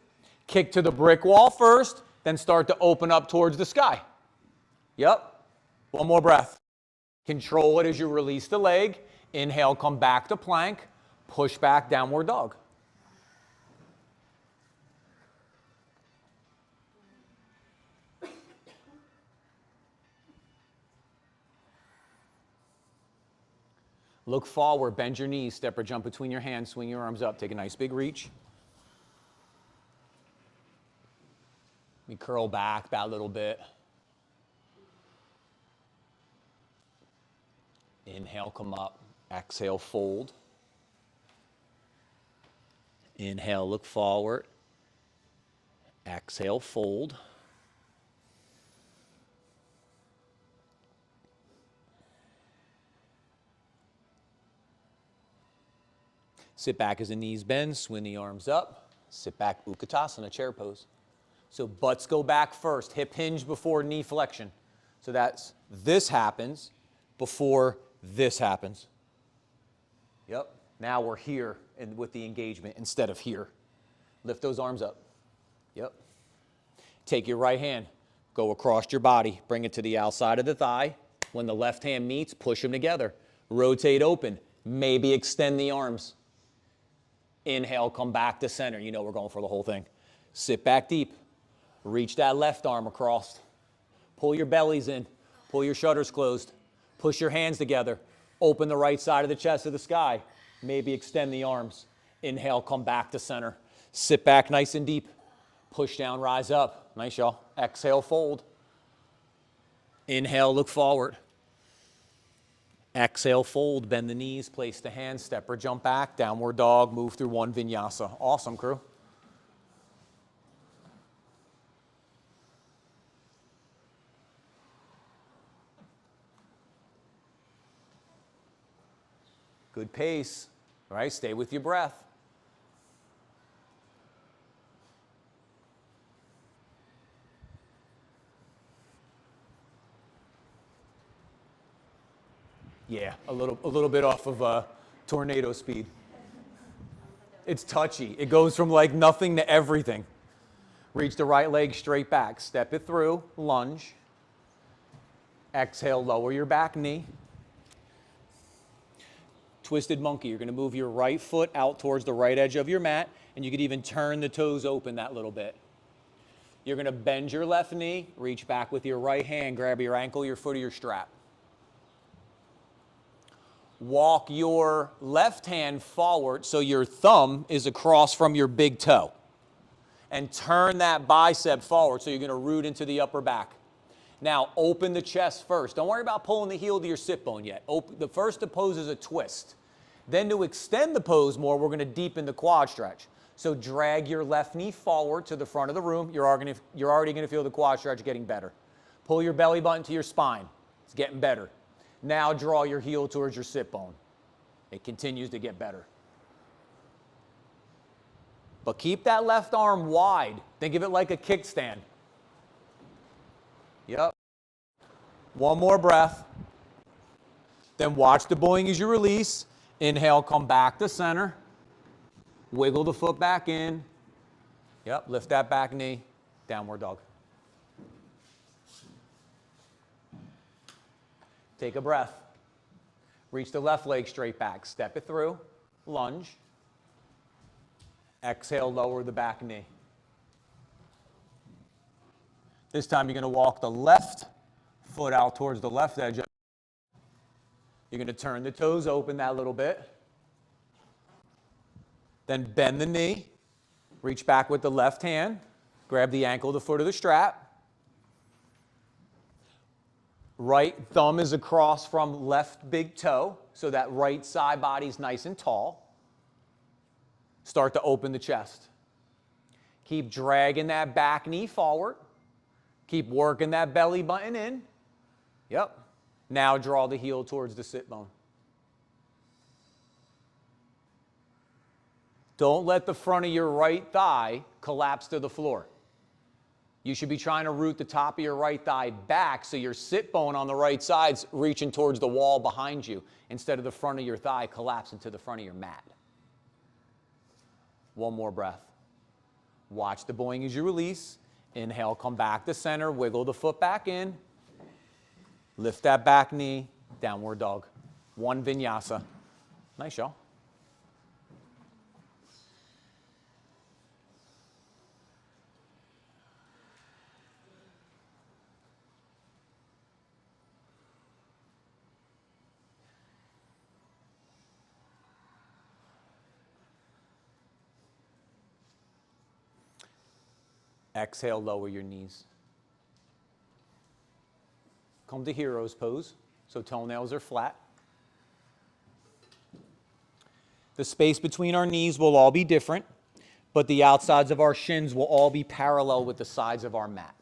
kick to the brick wall first, then start to open up towards the sky. Yep. One more breath. Control it as you release the leg. Inhale, come back to plank. Push back, downward dog. Look forward, bend your knees, step or jump between your hands, swing your arms up, take a nice big reach. Let me curl back that little bit. Inhale, come up. Exhale, fold. Inhale, look forward. Exhale, fold. Sit back as the knees bend, swing the arms up. Sit back, Utkatasana, chair pose. So butts go back first, hip hinge before knee flexion. So that's this happens before this happens. Yep. Now we're here and with the engagement instead of here. Lift those arms up. Yep. Take your right hand, go across your body, bring it to the outside of the thigh. When the left hand meets, push them together. Rotate open. Maybe extend the arms. Inhale, come back to center. You know we're going for the whole thing. Sit back deep. Reach that left arm across. Pull your bellies in. Pull your shutters closed. Push your hands together. Open the right side of the chest to the sky. Maybe extend the arms. Inhale, come back to center. Sit back nice and deep. Push down, rise up. Nice, y'all. Exhale, fold. Inhale, look forward. Exhale, fold, bend the knees, place the hands, step or jump back, downward dog, move through one vinyasa. Awesome, crew. Good pace. All right, stay with your breath. Yeah, a little bit off of tornado speed. It's touchy. It goes from like nothing to everything. Reach the right leg straight back. Step it through, lunge. Exhale, lower your back knee. Twisted monkey. You're going to move your right foot out towards the right edge of your mat, and you could even turn the toes open that little bit. You're going to bend your left knee, reach back with your right hand, grab your ankle, your foot, or your strap. Walk your left hand forward so your thumb is across from your big toe. And turn that bicep forward so you're going to root into the upper back. Now, open the chest first. Don't worry about pulling the heel to your sit bone yet. The first pose is a twist. Then to extend the pose more, we're going to deepen the quad stretch. So drag your left knee forward to the front of the room. You're already going to feel the quad stretch getting better. Pull your belly button to your spine. It's getting better. Now draw your heel towards your sit bone. It continues to get better. But keep that left arm wide. Think of it like a kickstand. Yep. One more breath. Then watch the Boeing as you release. Inhale, come back to center. Wiggle the foot back in. Yep, lift that back knee. Downward dog. Take a breath. Reach the left leg straight back. Step it through. Lunge. Exhale, lower the back knee. This time you're going to walk the left foot out towards the left edge. You're going to turn the toes open that little bit. Then bend the knee. Reach back with the left hand. Grab the ankle, the foot, or the strap. Right thumb is across from left big toe, so that right side body's nice and tall. Start to open the chest. Keep dragging that back knee forward. Keep working that belly button in. Yep. Now draw the heel towards the sit bone. Don't let the front of your right thigh collapse to the floor. You should be trying to root the top of your right thigh back so your sit bone on the right side's reaching towards the wall behind you instead of the front of your thigh collapsing to the front of your mat. One more breath. Watch the Boeing as you release. Inhale, come back to center, wiggle the foot back in. Lift that back knee, downward dog. One vinyasa. Nice, y'all. Exhale, lower your knees. Come to hero's pose, so toenails are flat. The space between our knees will all be different, but the outsides of our shins will all be parallel with the sides of our mat.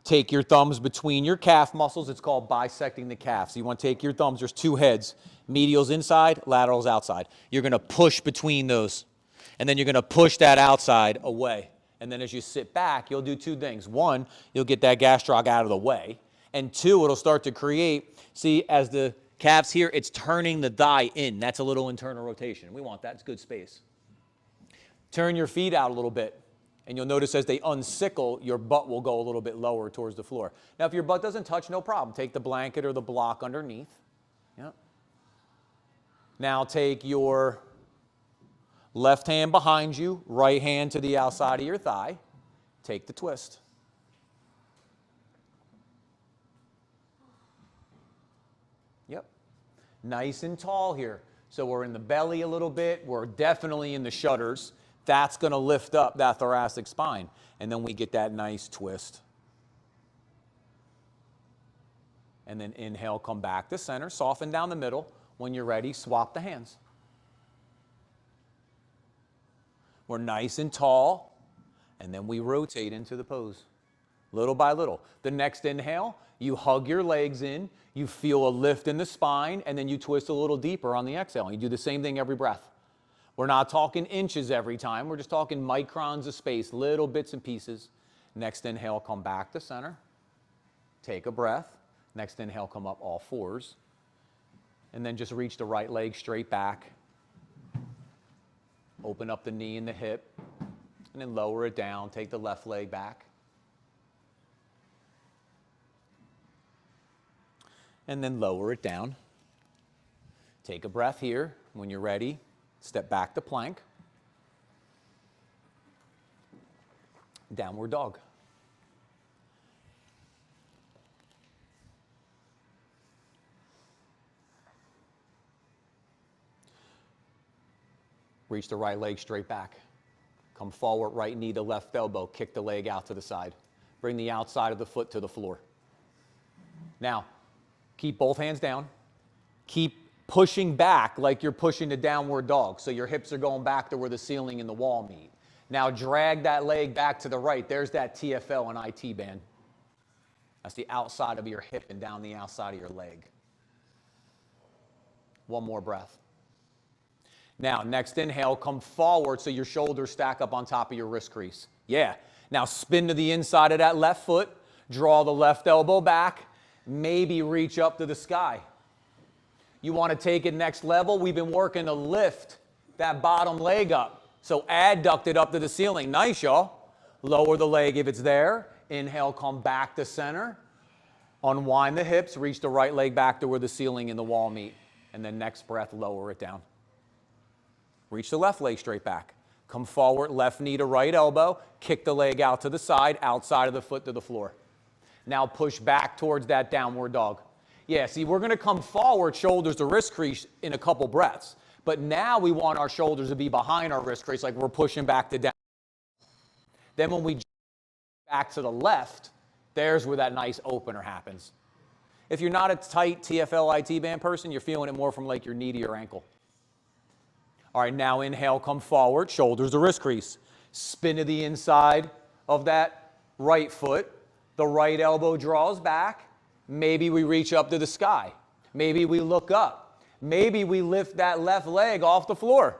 Take your thumbs between your calf muscles. It's called bisecting the calf. So you want to take your thumbs. There's two heads. Medial's inside, lateral's outside. You're going to push between those. And then you're going to push that outside away. And then as you sit back, you'll do two things. One, you'll get that gastroc out of the way. And two, it'll start to create, see, as the calves here, it's turning the thigh in. That's a little internal rotation. We want that. It's good space. Turn your feet out a little bit. And you'll notice as they unsickle, your butt will go a little bit lower towards the floor. Now, if your butt doesn't touch, no problem. Take the blanket or the block underneath. Yep. Now take your left hand behind you, right hand to the outside of your thigh. Take the twist. Yep. Nice and tall here. So we're in the belly a little bit. We're definitely in the shutters. That's going to lift up that thoracic spine. And then we get that nice twist. And then inhale, come back to center. Soften down the middle. When you're ready, swap the hands. We're nice and tall. And then we rotate into the pose. Little by little. The next inhale, you hug your legs in. You feel a lift in the spine. And then you twist a little deeper on the exhale. And you do the same thing every breath. We're not talking inches every time. We're just talking microns of space, little bits and pieces. Next inhale, come back to center. Take a breath. Next inhale, come up all fours. And then just reach the right leg straight back. Open up the knee and the hip. And then lower it down. Take the left leg back. And then lower it down. Take a breath here. When you're ready, step back to plank. Downward dog. Reach the right leg straight back. Come forward, right knee to left elbow. Kick the leg out to the side. Bring the outside of the foot to the floor. Now, keep both hands down. Keep pushing back like you're pushing the downward dog. So your hips are going back to where the ceiling and the wall meet. Now drag that leg back to the right. There's that TFL and IT band. That's the outside of your hip and down the outside of your leg. One more breath. Now, next inhale, come forward so your shoulders stack up on top of your wrist crease. Yeah. Now spin to the inside of that left foot. Draw the left elbow back. Maybe reach up to the sky. You want to take it next level? We've been working to lift that bottom leg up. So adduct it up to the ceiling. Nice, y'all. Lower the leg if it's there. Inhale, come back to center. Unwind the hips. Reach the right leg back to where the ceiling and the wall meet. And then next breath, lower it down. Reach the left leg straight back. Come forward, left knee to right elbow. Kick the leg out to the side, outside of the foot to the floor. Now push back towards that downward dog. Yeah, see, we're going to come forward, shoulders to wrist crease in a couple breaths. But now we want our shoulders to be behind our wrist crease, like we're pushing back to down. Then when we back to the left, there's where that nice opener happens. If you're not a tight TFL IT band person, you're feeling it more from like your knee to your ankle. All right, now inhale, come forward, shoulders to wrist crease. Spin to the inside of that right foot. The right elbow draws back. Maybe we reach up to the sky. Maybe we look up. Maybe we lift that left leg off the floor.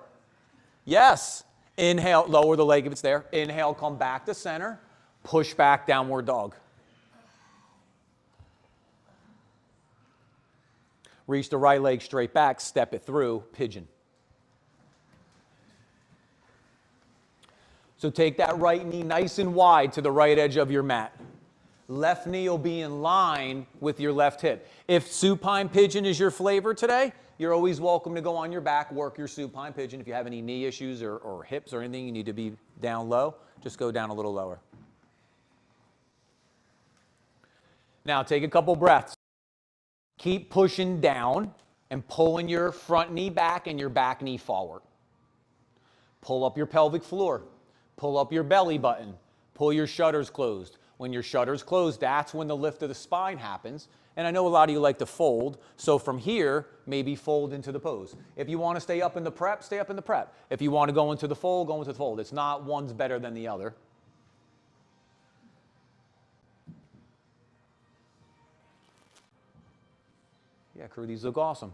Yes. Inhale, lower the leg if it's there. Inhale, come back to center. Push back, downward dog. Reach the right leg straight back, step it through, pigeon. So take that right knee nice and wide to the right edge of your mat. Left knee will be in line with your left hip. If supine pigeon is your flavor today, you're always welcome to go on your back, work your supine pigeon. If you have any knee issues or hips or anything, you need to be down low, just go down a little lower. Now take a couple breaths. Keep pushing down and pulling your front knee back and your back knee forward. Pull up your pelvic floor. Pull up your belly button. Pull your shutters closed. When your shutter's closed, that's when the lift of the spine happens. And I know a lot of you like to fold, so from here, maybe fold into the pose. If you want to stay up in the prep, stay up in the prep. If you want to go into the fold, go into the fold. It's not one's better than the other. Yeah, crew, these look awesome.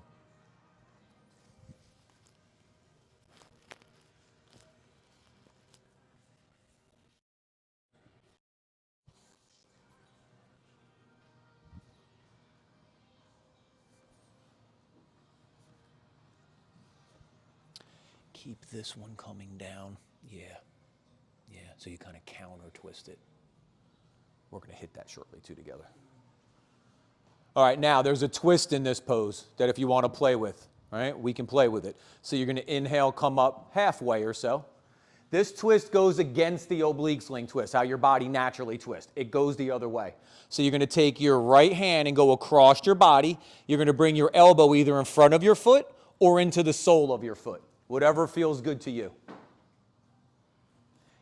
Keep this one coming down. Yeah. Yeah, so you kind of counter twist it. We're going to hit that shortly too together. All right, now there's a twist in this pose that if you want to play with, right, we can play with it. So you're going to inhale, come up halfway or so. This twist goes against the oblique sling twist, how your body naturally twists. It goes the other way. So you're going to take your right hand and go across your body. You're going to bring your elbow either in front of your foot or into the sole of your foot, whatever feels good to you.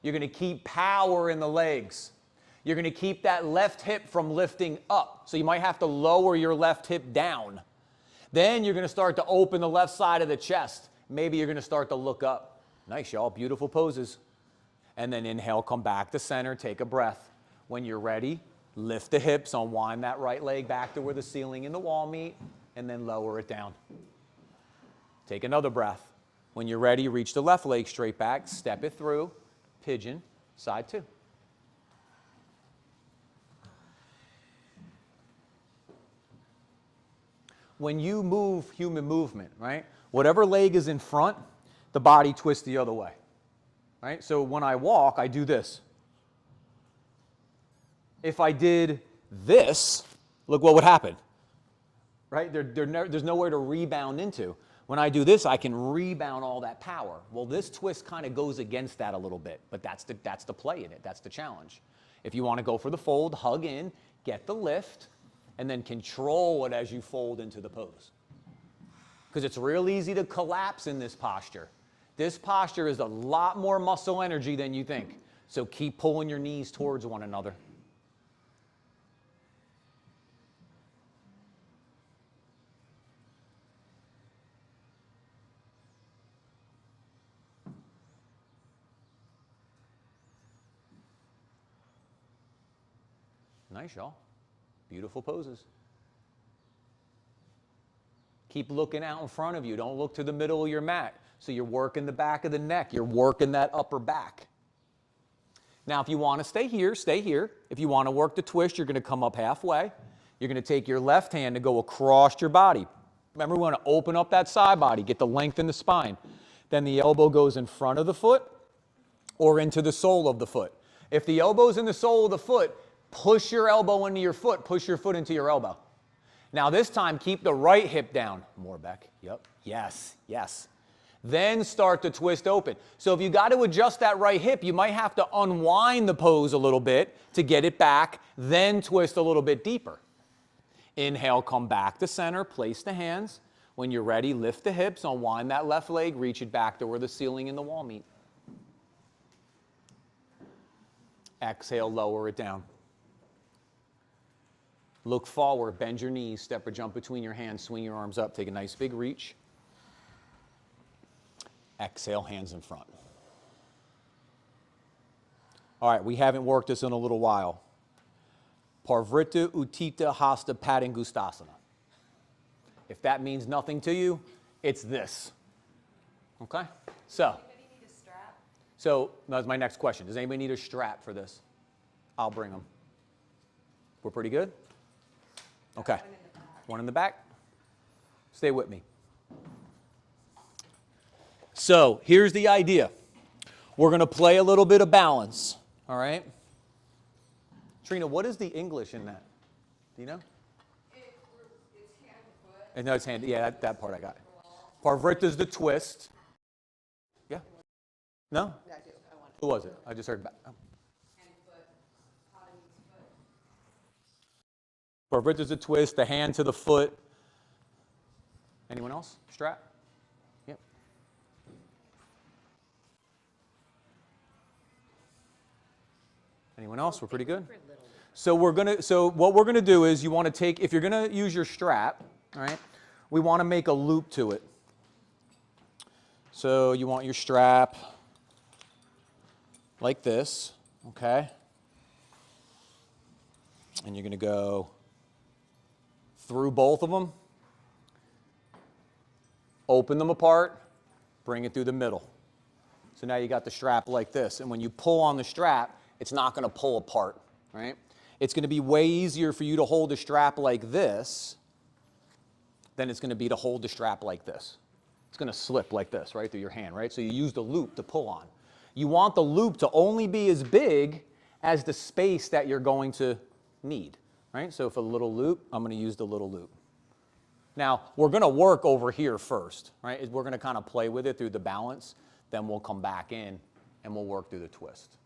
You're going to keep power in the legs. You're going to keep that left hip from lifting up. So you might have to lower your left hip down. Then you're going to start to open the left side of the chest. Maybe you're going to start to look up. Nice, y'all. Beautiful poses. And then inhale, come back to center, take a breath. When you're ready, lift the hips, unwind that right leg back to where the ceiling and the wall meet, and then lower it down. Take another breath. When you're ready, reach the left leg straight back, step it through, pigeon, side two. When you move human movement, right, whatever leg is in front, the body twists the other way, right? So when I walk, I do this. If I did this, look what would happen, right? There's nowhere to rebound into. When I do this, I can rebound all that power. Well, this twist kind of goes against that a little bit, but that's the play in it. That's the challenge. If you want to go for the fold, hug in, get the lift, and then control it as you fold into the pose. Because it's real easy to collapse in this posture. This posture is a lot more muscle energy than you think. So keep pulling your knees towards one another. Nice, y'all. Beautiful poses. Keep looking out in front of you. Don't look to the middle of your mat. So you're working the back of the neck. You're working that upper back. Now, if you want to stay here, stay here. If you want to work the twist, you're going to come up halfway. You're going to take your left hand and go across your body. Remember, we want to open up that side body, get the length in the spine. Then the elbow goes in front of the foot or into the sole of the foot. If the elbow's in the sole of the foot, push your elbow into your foot. Push your foot into your elbow. Now this time, keep the right hip down. More back. Yep. Yes. Yes. Then start to twist open. So if you got to adjust that right hip, you might have to unwind the pose a little bit to get it back, then twist a little bit deeper. Inhale, come back to center, place the hands. When you're ready, lift the hips, unwind that left leg, reach it back to where the ceiling and the wall meet. Exhale, lower it down. Look forward, bend your knees, step or jump between your hands, swing your arms up, take a nice big reach. Exhale, hands in front. All right, we haven't worked this in a little while. Parivrtta Utthita Hasta Padangusthasana. If that means nothing to you, it's this. Okay? So that's my next question. Does anybody need a strap for this? I'll bring them. We're pretty good? Okay. One in the back. Stay with me. So here's the idea. We're going to play a little bit of balance. All right? Trina, what is the English in that? Do you know? It's hand to foot. And no, it's hand. Yeah, that part I got. Parivrtta is the twist. Yeah? No? Yeah, I do. I want it. Who was it? I just heard back. Oh. Hand to foot. Bottom to foot. Parivrtta is the twist, the hand to the foot. Anyone else? Strap? Yep. Anyone else? We're pretty good? For little So what we're gonna do is you want to take, if you're gonna use your strap, all right, we want to make a loop to it. So you want your strap like this, okay? And you're gonna go through both of them, open them apart, bring it through the middle. So now you got the strap like this, and when you pull on the strap, it's not gonna pull apart, right? It's gonna be way easier for you to hold the strap like this than it's gonna be to hold the strap like this. It's gonna slip like this, right, through your hand, right? So you use the loop to pull on. You want the loop to only be as big as the space that you're going to need, right? So for the little loop, I'm gonna use the little loop. Now, we're gonna work over here first, right? We're gonna kind of play with it through the balance, then we'll come back in and we'll work through the twist,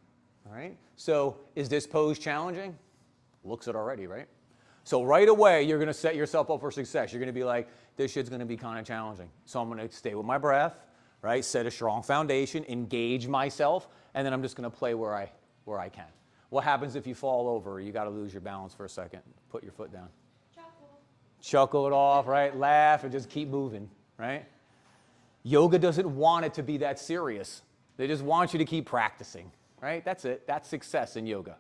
all right? So is this pose challenging? Looks it already, right? So right away, you're gonna set yourself up for success. You're gonna be like, this shit's gonna be kind of challenging. So I'm gonna stay with my breath, right? Set a strong foundation, engage myself, and then I'm just gonna play where I can. What happens if you fall over? You gotta lose your balance for a second. Put your foot down. Chuckle it off, right? Laugh and just keep moving, right? Yoga doesn't want it to be that serious. They just want you to keep practicing, right? That's it. That's success in yoga.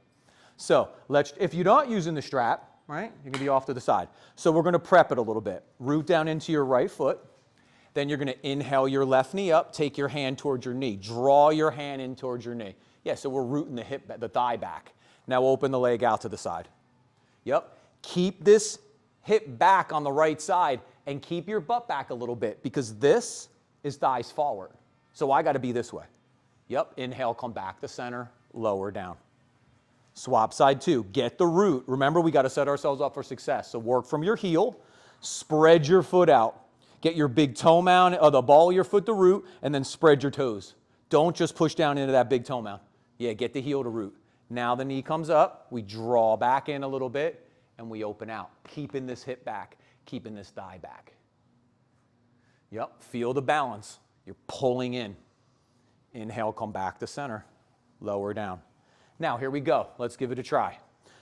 So if you're not using the strap, right, you're going to be off to the side. So we're going to prep it a little bit. Root down into your right foot. Then you're going to inhale your left knee up. Take your hand towards your knee. Draw your hand in towards your knee. Yeah, so we're rooting the thigh back. Now open the leg out to the side. Yep. Keep this hip back on the right side and keep your butt back a little bit because this is thighs forward. So I got to be this way. Yep. Inhale, come back to center, lower down. Swap side two. Get the root. Remember, we got to set ourselves up for success. So work from your heel. Spread your foot out. Get your big toe mound, or the ball of your foot to root, and then spread your toes. Don't just push down into that big toe mound. Yeah, get the heel to root. Now the knee comes up. We draw back in a little bit, and we open out. Keeping this hip back. Keeping this thigh back. Yep. Feel the balance. You're pulling in. Inhale, come back to center. Lower down. Now, here we go. Let's give it a try.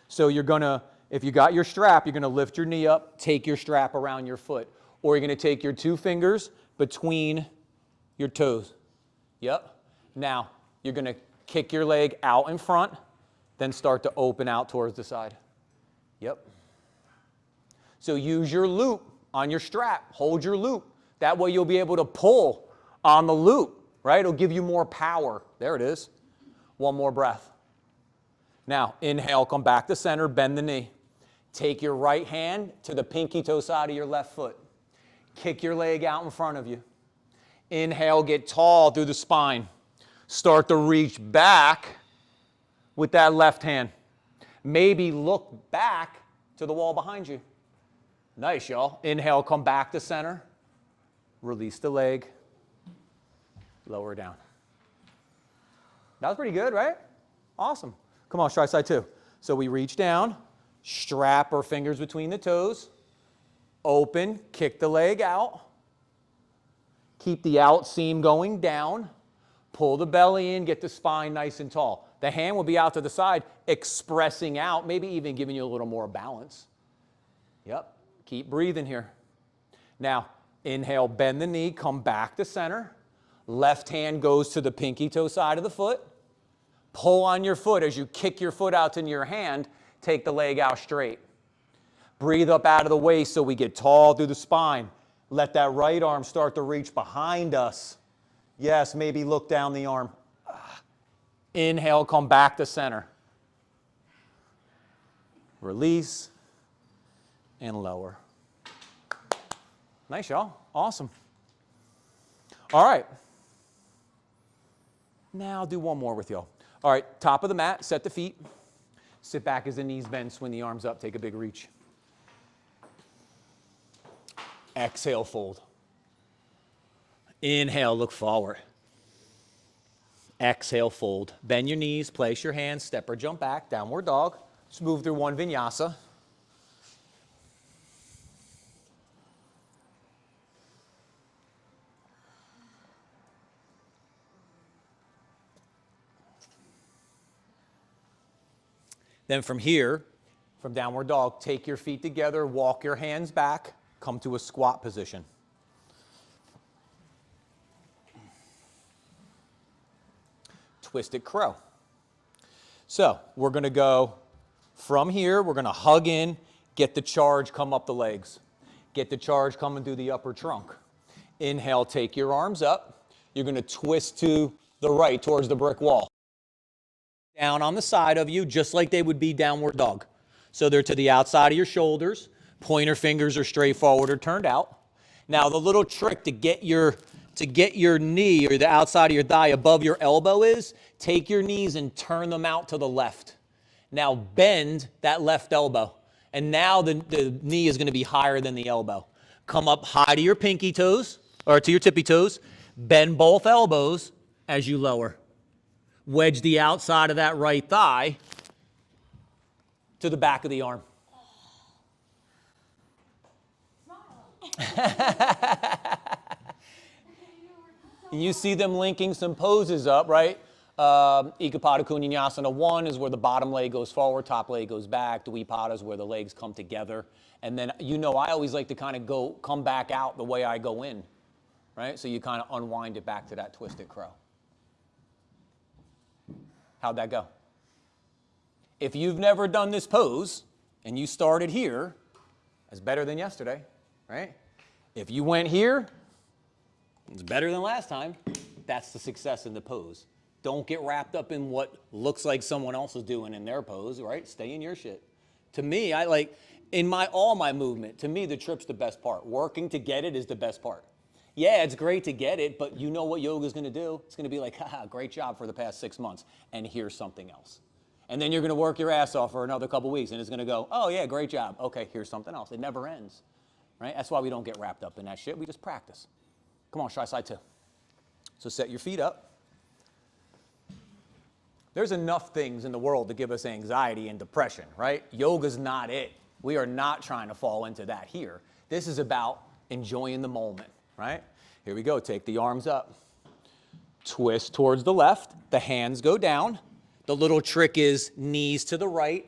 So you're going to, if you got your strap, you're going to lift your knee up, take your strap around your foot. Or you're going to take your two fingers between your toes. Yep. Now, you're going to kick your leg out in front, then start to open out towards the side. Yep. So use your loop on your strap. Hold your loop. That way you'll be able to pull on the loop, right? It'll give you more power. There it is. One more breath. Now, inhale, come back to center, bend the knee. Take your right hand to the pinky toe side of your left foot. Kick your leg out in front of you. Inhale, get tall through the spine. Start to reach back with that left hand. Maybe look back to the wall behind you. Nice, y'all. Inhale, come back to center. Release the leg. Lower down. That was pretty good, right? Awesome. Come on, let's try side two. So we reach down, strap our fingers between the toes, open, kick the leg out, keep the out seam going down, pull the belly in, get the spine nice and tall. The hand will be out to the side, expressing out, maybe even giving you a little more balance. Yep, keep breathing here. Now, inhale, bend the knee, come back to center. Left hand goes to the pinky toe side of the foot. Pull on your foot as you kick your foot out to your hand. Take the leg out straight. Breathe up out of the waist so we get tall through the spine. Let that right arm start to reach behind us. Yes, maybe look down the arm. Inhale, come back to center. Release and lower. Nice, y'all. Awesome. All right. Now I'll do one more with y'all. All right, top of the mat, set the feet. Sit back as the knees bend, swing the arms up, take a big reach. Exhale, fold. Inhale, look forward. Exhale, fold. Bend your knees, place your hands, step or jump back, downward dog. Just move through one vinyasa. Then from here, from downward dog, take your feet together, walk your hands back, come to a squat position. Twisted crow. So we're going to go from here, we're going to hug in, get the charge, come up the legs. Get the charge coming through the upper trunk. Inhale, take your arms up. You're going to twist to the right towards the brick wall. Down on the side of you, just like they would be downward dog. So they're to the outside of your shoulders. Pointer fingers are straight forward or turned out. Now the little trick to get your knee or the outside of your thigh above your elbow is take your knees and turn them out to the left. Now bend that left elbow. And now the knee is going to be higher than the elbow. Come up high to your pinky toes, or to your tippy toes. Bend both elbows as you lower. Wedge the outside of that right thigh to the back of the arm. You see them linking some poses up, right? Ekapada Kunyasana 1 is where the bottom leg goes forward, top leg goes back. Dvipada is where the legs come together. And then, I always like to come back out the way I go in, right? So you kind of unwind it back to that twisted crow. How'd that go? If you've never done this pose and you started here, that's better than yesterday, right? If you went here, it's better than last time. That's the success in the pose. Don't get wrapped up in what looks like someone else is doing in their pose, right? Stay in your shit. To me, all my movement, to me, the trip's the best part. Working to get it is the best part. Yeah, it's great to get it, but you know what yoga's going to do? It's going to be like, haha, great job for the past 6 months, and here's something else. And then you're going to work your ass off for another couple weeks, and it's going to go, oh yeah, great job. Okay, here's something else. It never ends, right? That's why we don't get wrapped up in that shit. We just practice. Come on, try side 2. So set your feet up. There's enough things in the world to give us anxiety and depression, right? Yoga's not it. We are not trying to fall into that here. This is about enjoying the moment, right? Here we go. Take the arms up. Twist towards the left. The hands go down. The little trick is knees to the right.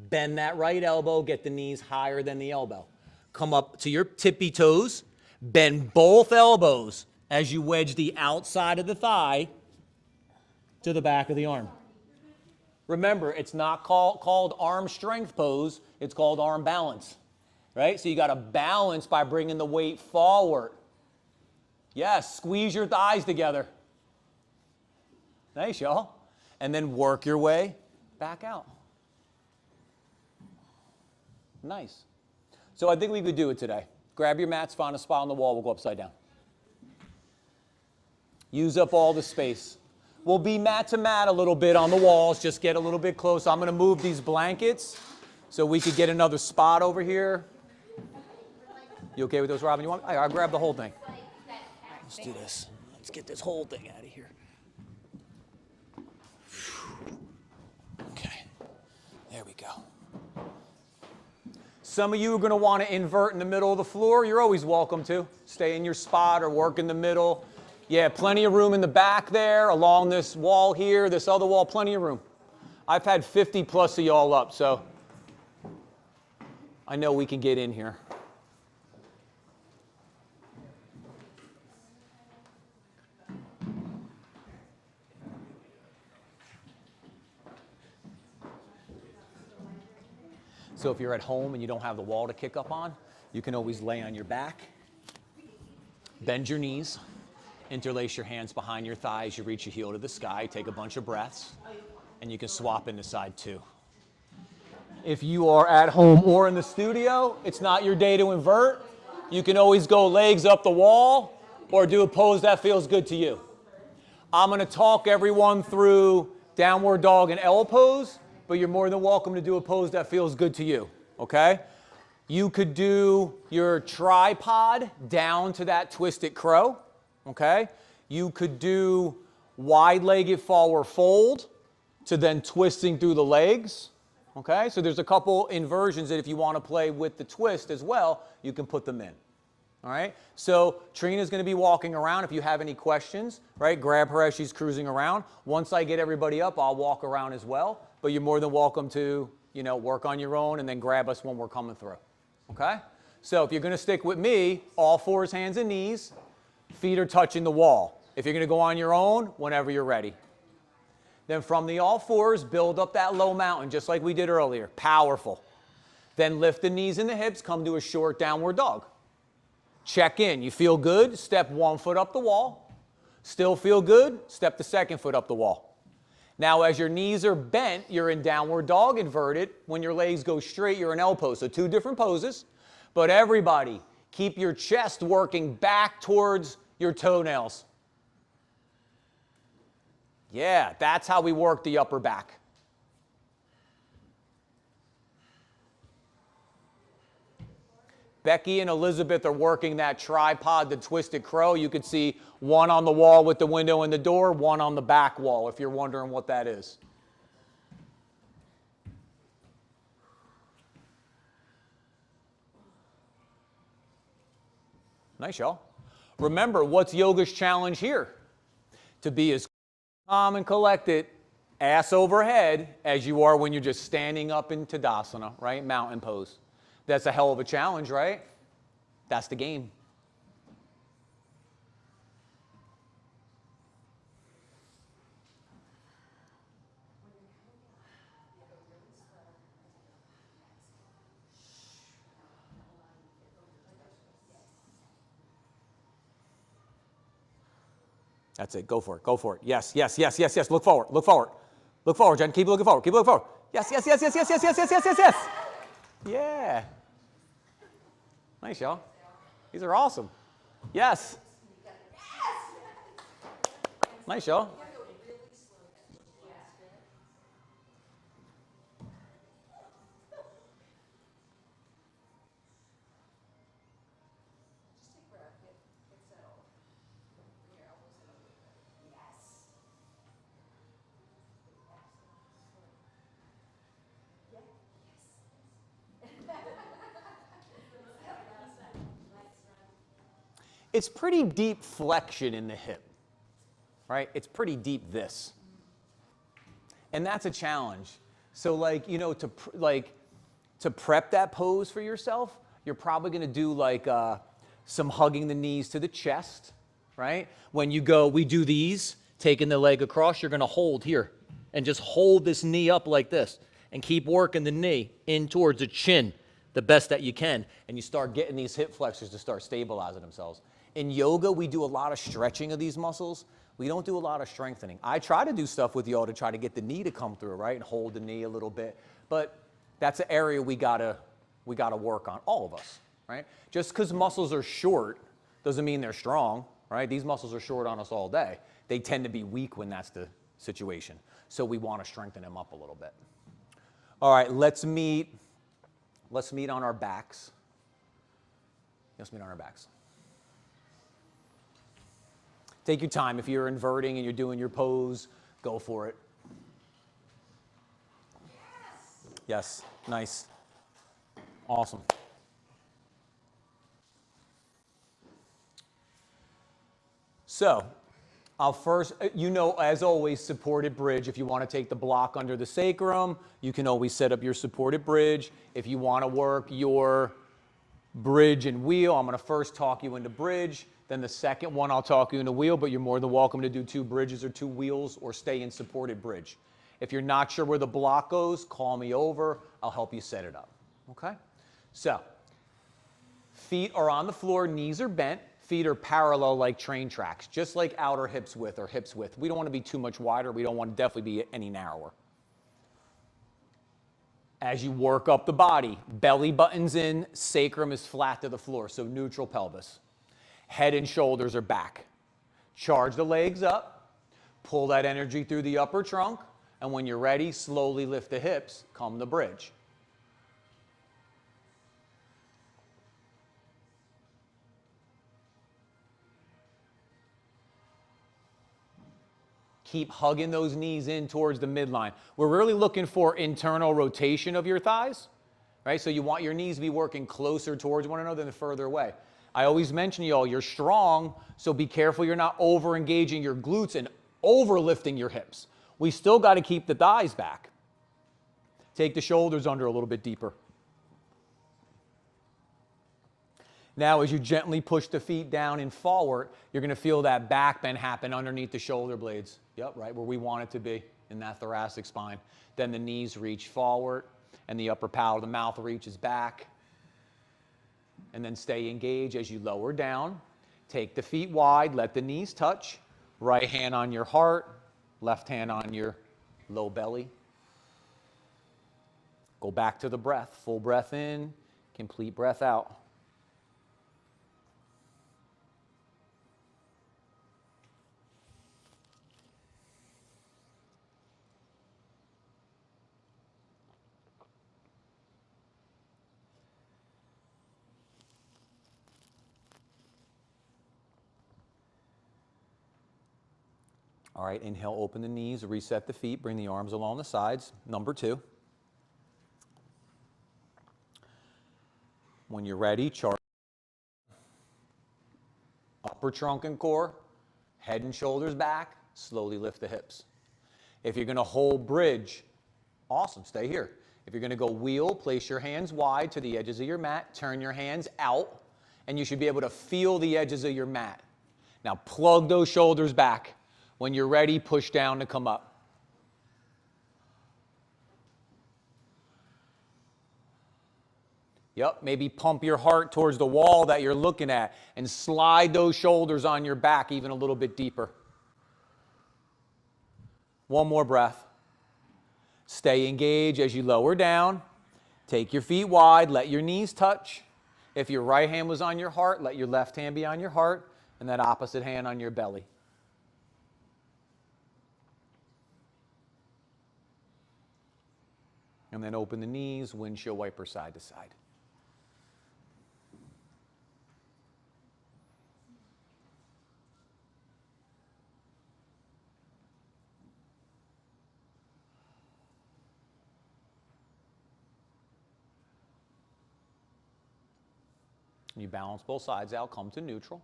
Bend that right elbow. Get the knees higher than the elbow. Come up to your tippy toes. Bend both elbows as you wedge the outside of the thigh to the back of the arm. Remember, it's not called arm strength pose. It's called arm balance, right? So you got to balance by bringing the weight forward. Yes, squeeze your thighs together. Nice, y'all. And then work your way back out. Nice. So I think we could do it today. Grab your mats, find a spot on the wall. We'll go upside down. Use up all the space. We'll be mat to mat a little bit on the walls. Just get a little bit close. I'm going to move these blankets so we could get another spot over here. You okay with those, Robin? You want? I'll grab the whole thing. Let's do this. Let's get this whole thing out of here. Okay. There we go. Some of you are going to want to invert in the middle of the floor. You're always welcome to. Stay in your spot or work in the middle. Yeah, plenty of room in the back there, along this wall here, this other wall, plenty of room. I've had 50 plus of y'all up, so I know we can get in here. So if you're at home and you don't have the wall to kick up on, you can always lay on your back, bend your knees, interlace your hands behind your thighs, you reach your heel to the sky, take a bunch of breaths, and you can swap into side 2. If you are at home or in the studio, it's not your day to invert. You can always go legs up the wall or do a pose that feels good to you. I'm going to talk everyone through downward dog and L pose, but you're more than welcome to do a pose that feels good to you, okay? You could do your tripod down to that twisted crow, okay? You could do wide-legged forward fold to then twisting through the legs, okay? So there's a couple inversions that if you want to play with the twist as well, you can put them in, all right? So Trina's going to be walking around. If you have any questions, right, grab her as she's cruising around. Once I get everybody up, I'll walk around as well, but you're more than welcome to work on your own and then grab us when we're coming through. Okay? So if you're going to stick with me, all fours, hands and knees, feet are touching the wall. If you're going to go on your own, whenever you're ready. Then from the all fours, build up that low mountain, just like we did earlier. Powerful. Then lift the knees and the hips, come to a short downward dog. Check in. You feel good? Step 1 foot up the wall. Still feel good? Step the 2nd foot up the wall. Now, as your knees are bent, you're in downward dog inverted. When your legs go straight, you're in L pose. So 2 different poses. But everybody, keep your chest working back towards your toenails. Yeah, that's how we work the upper back. Becky and Elizabeth are working that tripod, the twisted crow. You could see one on the wall with the window and the door, one on the back wall, if you're wondering what that is. Nice, y'all. Remember, what's yoga's challenge here? To be as calm and collected, ass overhead, as you are when you're just standing up in Tadasana, right? Mountain pose. That's a hell of a challenge, right? That's the game. That's it. Go for it. Go for it. Yes, yes, yes, yes, yes. Look forward. Look forward. Look forward, Jen. Keep looking forward. Keep looking forward. Yes, yes, yes, yes, yes, yes, yes, yes, yes, yes, yes. Yeah. Nice, y'all. These are awesome. Yes. Nice, y'all. It's pretty deep flexion in the hip, right? It's pretty deep this. And that's a challenge. So to prep that pose for yourself, you're probably going to do some hugging the knees to the chest, right? When you go, we do these, taking the leg across, you're going to hold here and just hold this knee up like this and keep working the knee in towards the chin the best that you can. And you start getting these hip flexors to start stabilizing themselves. In yoga, we do a lot of stretching of these muscles. We don't do a lot of strengthening. I try to do stuff with y'all to try to get the knee to come through, right? And hold the knee a little bit. But that's an area we gotta work on, all of us, right? Just because muscles are short doesn't mean they're strong, right? These muscles are short on us all day. They tend to be weak when that's the situation. So we want to strengthen them up a little bit. All right, let's meet on our backs. Let's meet on our backs. Take your time. If you're inverting and you're doing your pose, go for it. Yes, nice. Awesome. So, I'll first, as always, supported bridge. If you want to take the block under the sacrum, you can always set up your supported bridge. If you want to work your bridge and wheel, I'm going to first talk you into bridge. Then the second one, I'll talk you into wheel, but you're more than welcome to do 2 bridges or 2 wheels or stay in supported bridge. If you're not sure where the block goes, call me over. I'll help you set it up. Okay? So, feet are on the floor, knees are bent. Feet are parallel like train tracks, just like outer hips width or hips width. We don't want to be too much wider. We don't want to definitely be any narrower. As you work up the body, belly buttons in, sacrum is flat to the floor, so neutral pelvis. Head and shoulders are back. Charge the legs up, pull that energy through the upper trunk, and when you're ready, slowly lift the hips, come the bridge. Keep hugging those knees in towards the midline. We're really looking for internal rotation of your thighs, right? So you want your knees to be working closer towards one another than further away. I always mention to y'all, you're strong, so be careful you're not over-engaging your glutes and over-lifting your hips. We still got to keep the thighs back. Take the shoulders under a little bit deeper. Now, as you gently push the feet down and forward, you're going to feel that back bend happen underneath the shoulder blades. Yep, right where we want it to be in that thoracic spine. Then the knees reach forward and the upper palate of the mouth reaches back. And then stay engaged as you lower down. Take the feet wide, let the knees touch. Right hand on your heart, left hand on your low belly. Go back to the breath. Full breath in, complete breath out. All right, inhale, open the knees, reset the feet, bring the arms along the sides. Number 2. When you're ready, chart upper trunk and core, head and shoulders back, slowly lift the hips. If you're going to hold bridge, awesome, stay here. If you're going to go wheel, place your hands wide to the edges of your mat, turn your hands out, and you should be able to feel the edges of your mat. Now plug those shoulders back. When you're ready, push down to come up. Yep, maybe pump your heart towards the wall that you're looking at and slide those shoulders on your back even a little bit deeper. One more breath. Stay engaged as you lower down. Take your feet wide, let your knees touch. If your right hand was on your heart, let your left hand be on your heart and that opposite hand on your belly. And then open the knees, windshield wiper side to side. You balance both sides out, come to neutral.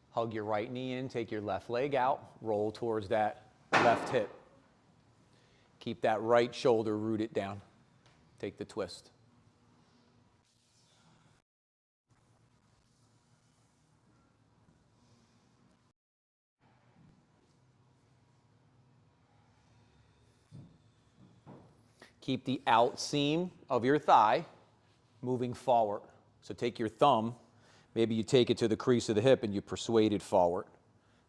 Hug your right knee in, take your left leg out, roll towards that left hip. Keep that right shoulder rooted down. Take the twist. Keep the out seam of your thigh moving forward. So take your thumb, maybe you take it to the crease of the hip and you persuade it forward.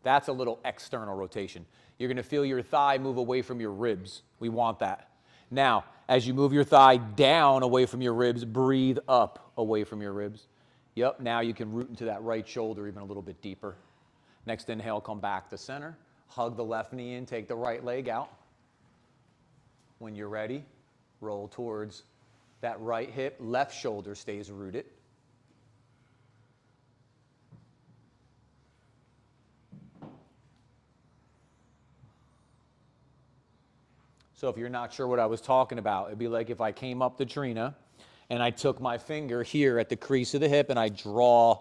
That's a little external rotation. You're going to feel your thigh move away from your ribs. We want that. Now, as you move your thigh down away from your ribs, breathe up away from your ribs. Yep, now you can root into that right shoulder even a little bit deeper. Next inhale, come back to center. Hug the left knee in, take the right leg out. When you're ready, roll towards that right hip. Left shoulder stays rooted. So if you're not sure what I was talking about, it'd be like if I came up to Trina and I took my finger here at the crease of the hip and I draw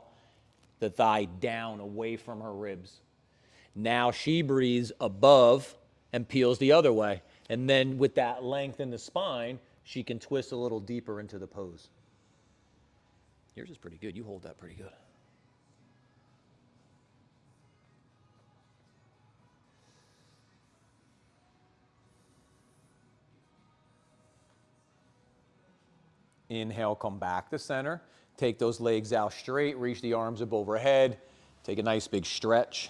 the thigh down away from her ribs. Now she breathes above and peels the other way. And then with that length in the spine, she can twist a little deeper into the pose. Yours is pretty good. You hold that pretty good. Inhale, come back to center. Take those legs out straight, reach the arms up overhead. Take a nice big stretch.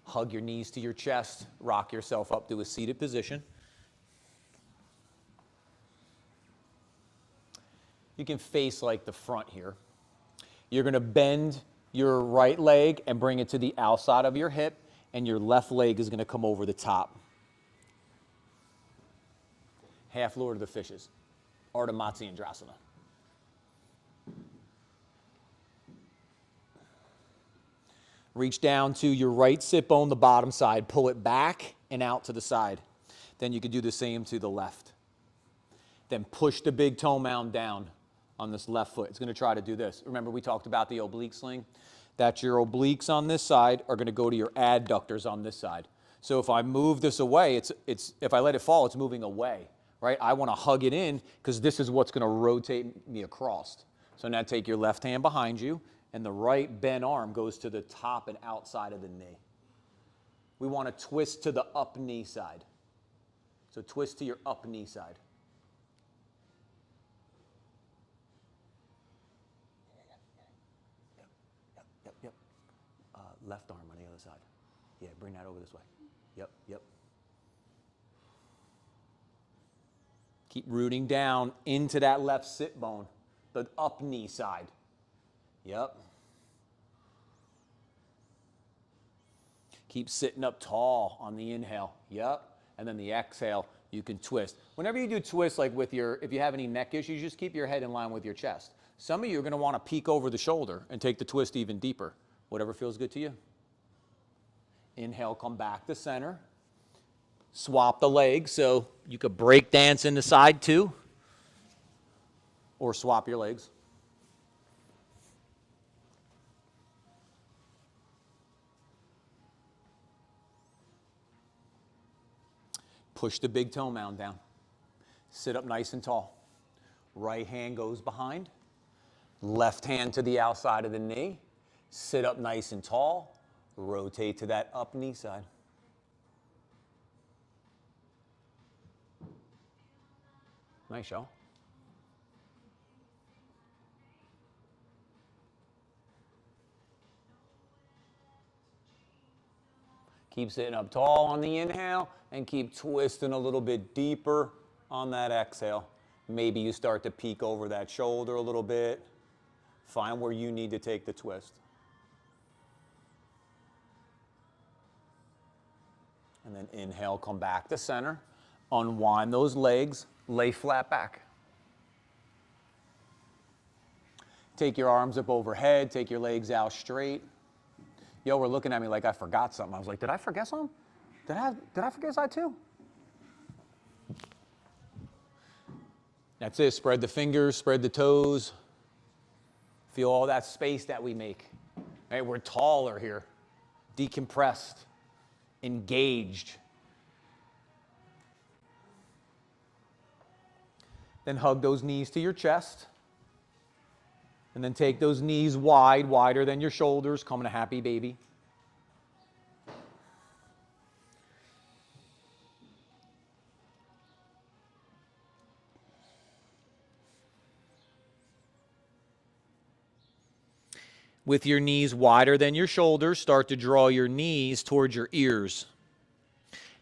Hug your knees to your chest. Rock yourself up to a seated position. You can face like the front here. You're going to bend your right leg and bring it to the outside of your hip, and your left leg is going to come over the top. Half Lord of the Fishes, Ardha Matsyendrasana. Reach down to your right sit bone, the bottom side. Pull it back and out to the side. Then you can do the same to the left. Then push the big toe mound down on this left foot. It's going to try to do this. Remember we talked about the oblique sling? That your obliques on this side are going to go to your adductors on this side. So if I move this away, if I let it fall, it's moving away, right? I want to hug it in because this is what's going to rotate me across. So now take your left hand behind you, and the right bent arm goes to the top and outside of the knee. We want to twist to the up knee side. So twist to your up knee side. Yep. Left arm on the other side. Yeah, bring that over this way. Yep. Keep rooting down into that left sit bone, the up knee side. Yep. Keep sitting up tall on the inhale. Yep. And then the exhale, you can twist. Whenever you do twists, like if you have any neck issues, just keep your head in line with your chest. Some of you are going to want to peek over the shoulder and take the twist even deeper. Whatever feels good to you. Inhale, come back to center. Swap the legs, so you could break dance in the side too. Or swap your legs. Push the big toe mound down. Sit up nice and tall. Right hand goes behind. Left hand to the outside of the knee. Sit up nice and tall. Rotate to that up knee side. Nice, y'all. Keep sitting up tall on the inhale and keep twisting a little bit deeper on that exhale. Maybe you start to peek over that shoulder a little bit. Find where you need to take the twist. And then inhale, come back to center. Unwind those legs, lay flat back. Take your arms up overhead, take your legs out straight. Yo, we're looking at me like I forgot something. I was like, did I forget something? Did I forget side two? That's it. Spread the fingers, spread the toes. Feel all that space that we make. Right? We're taller here, decompressed, engaged. Then hug those knees to your chest. And then take those knees wide, wider than your shoulders. Come in a happy baby. With your knees wider than your shoulders, start to draw your knees towards your ears.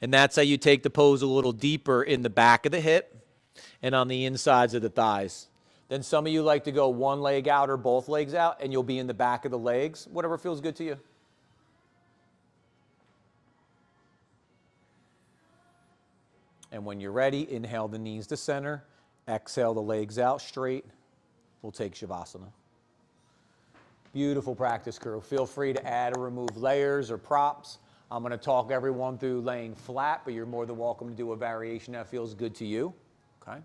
And that's how you take the pose a little deeper in the back of the hip and on the insides of the thighs. Then some of you like to go one leg out or both legs out, and you'll be in the back of the legs, whatever feels good to you. And when you're ready, inhale the knees to center, exhale the legs out straight. We'll take Shavasana. Beautiful practice, crew. Feel free to add or remove layers or props. I'm going to talk everyone through laying flat, but you're more than welcome to do a variation that feels good to you. Okay?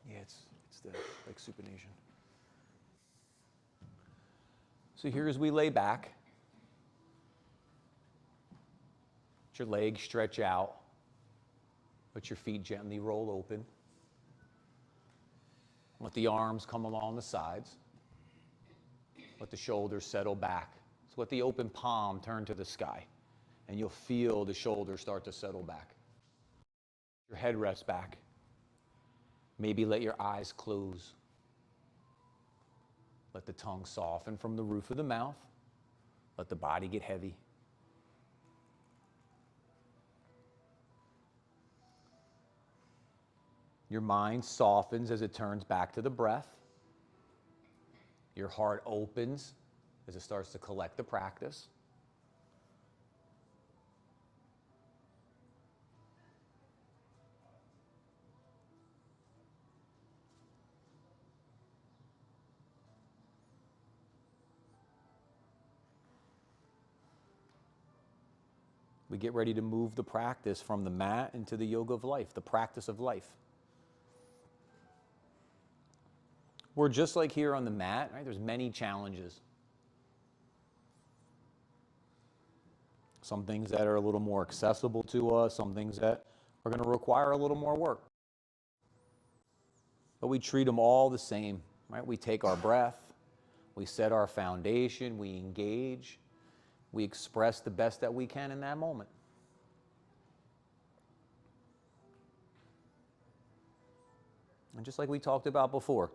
Yeah, it's the like supination. So here as we lay back, let your legs stretch out. Let your feet gently roll open. Let the arms come along the sides. Let the shoulders settle back. So let the open palm turn to the sky, and you'll feel the shoulders start to settle back. Your head rests back. Maybe let your eyes close. Let the tongue soften from the roof of the mouth. Let the body get heavy. Your mind softens as it turns back to the breath. Your heart opens as it starts to collect the practice. We get ready to move the practice from the mat into the yoga of life, the practice of life. We're just like here on the mat, right? There's many challenges. Some things that are a little more accessible to us, some things that are going to require a little more work. But we treat them all the same, right? We take our breath, we set our foundation, we engage, we express the best that we can in that moment. And just like we talked about before,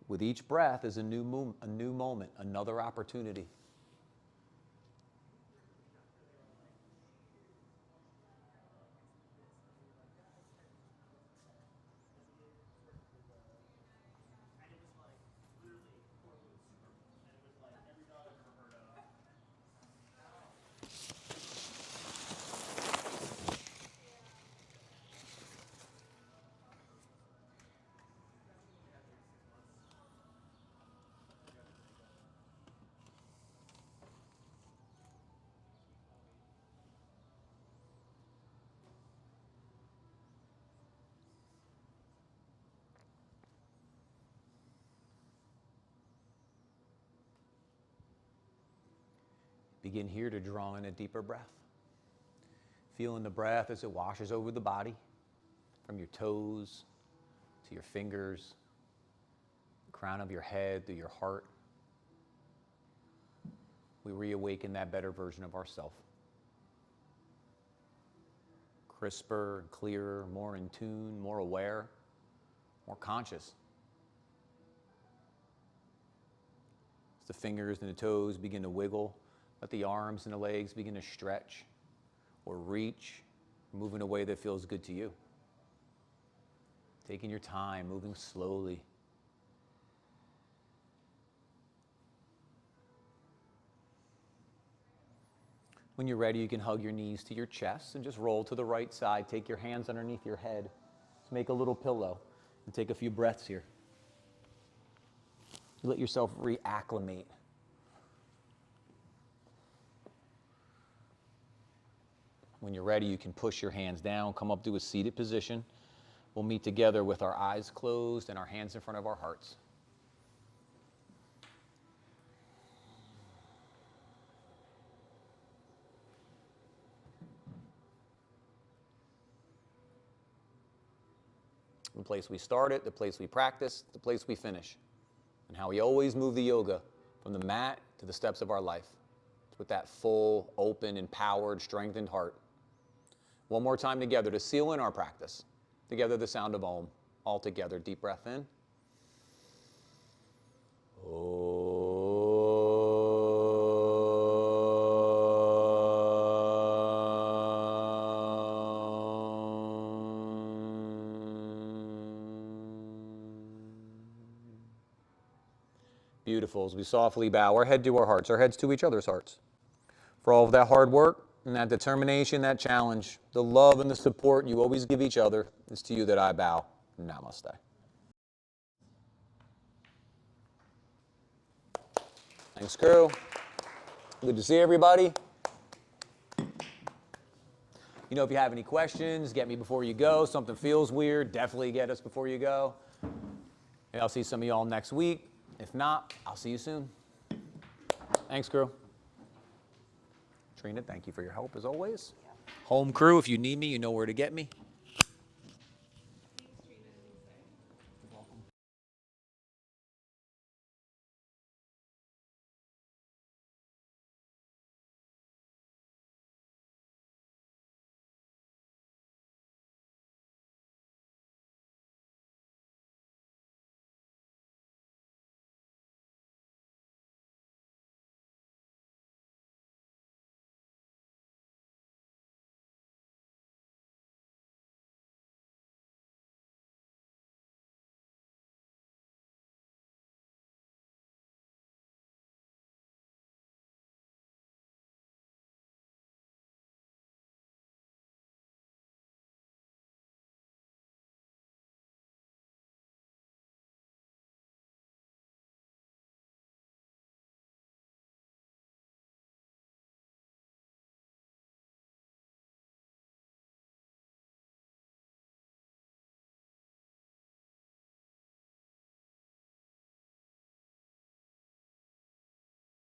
with each breath is a new moment, another opportunity. Begin here to draw in a deeper breath. Feeling the breath as it washes over the body, from your toes to your fingers, crown of your head to your heart. We reawaken that better version of ourselves. Crisper, clearer, more in tune, more aware, more conscious. As the fingers and the toes begin to wiggle, let the arms and the legs begin to stretch or reach, move in a way that feels good to you. Taking your time, moving slowly. When you're ready, you can hug your knees to your chest and just roll to the right side. Take your hands underneath your head. Just make a little pillow and take a few breaths here. Let yourself reacclimate. When you're ready, you can push your hands down, come up to a seated position. We'll meet together with our eyes closed and our hands in front of our hearts. The place we started, the place we practice, the place we finish. And how we always move the yoga from the mat to the steps of our life. With that full, open, empowered, strengthened heart. One more time together to seal in our practice. Together the sound of Om. All together, deep breath in. Beautiful. As we softly bow our head to our hearts, our heads to each other's hearts. For all of that hard work and that determination, that challenge, the love and the support you always give each other, it's to you that I bow. Namaste. Thanks, crew. Good to see everybody. You know, if you have any questions, get me before you go. Something feels weird, definitely get us before you go. And I'll see some of y'all next week. If not, I'll see you soon. Thanks, crew. Trina, thank you for your help as always. Home crew, if you need me, you know where to get me.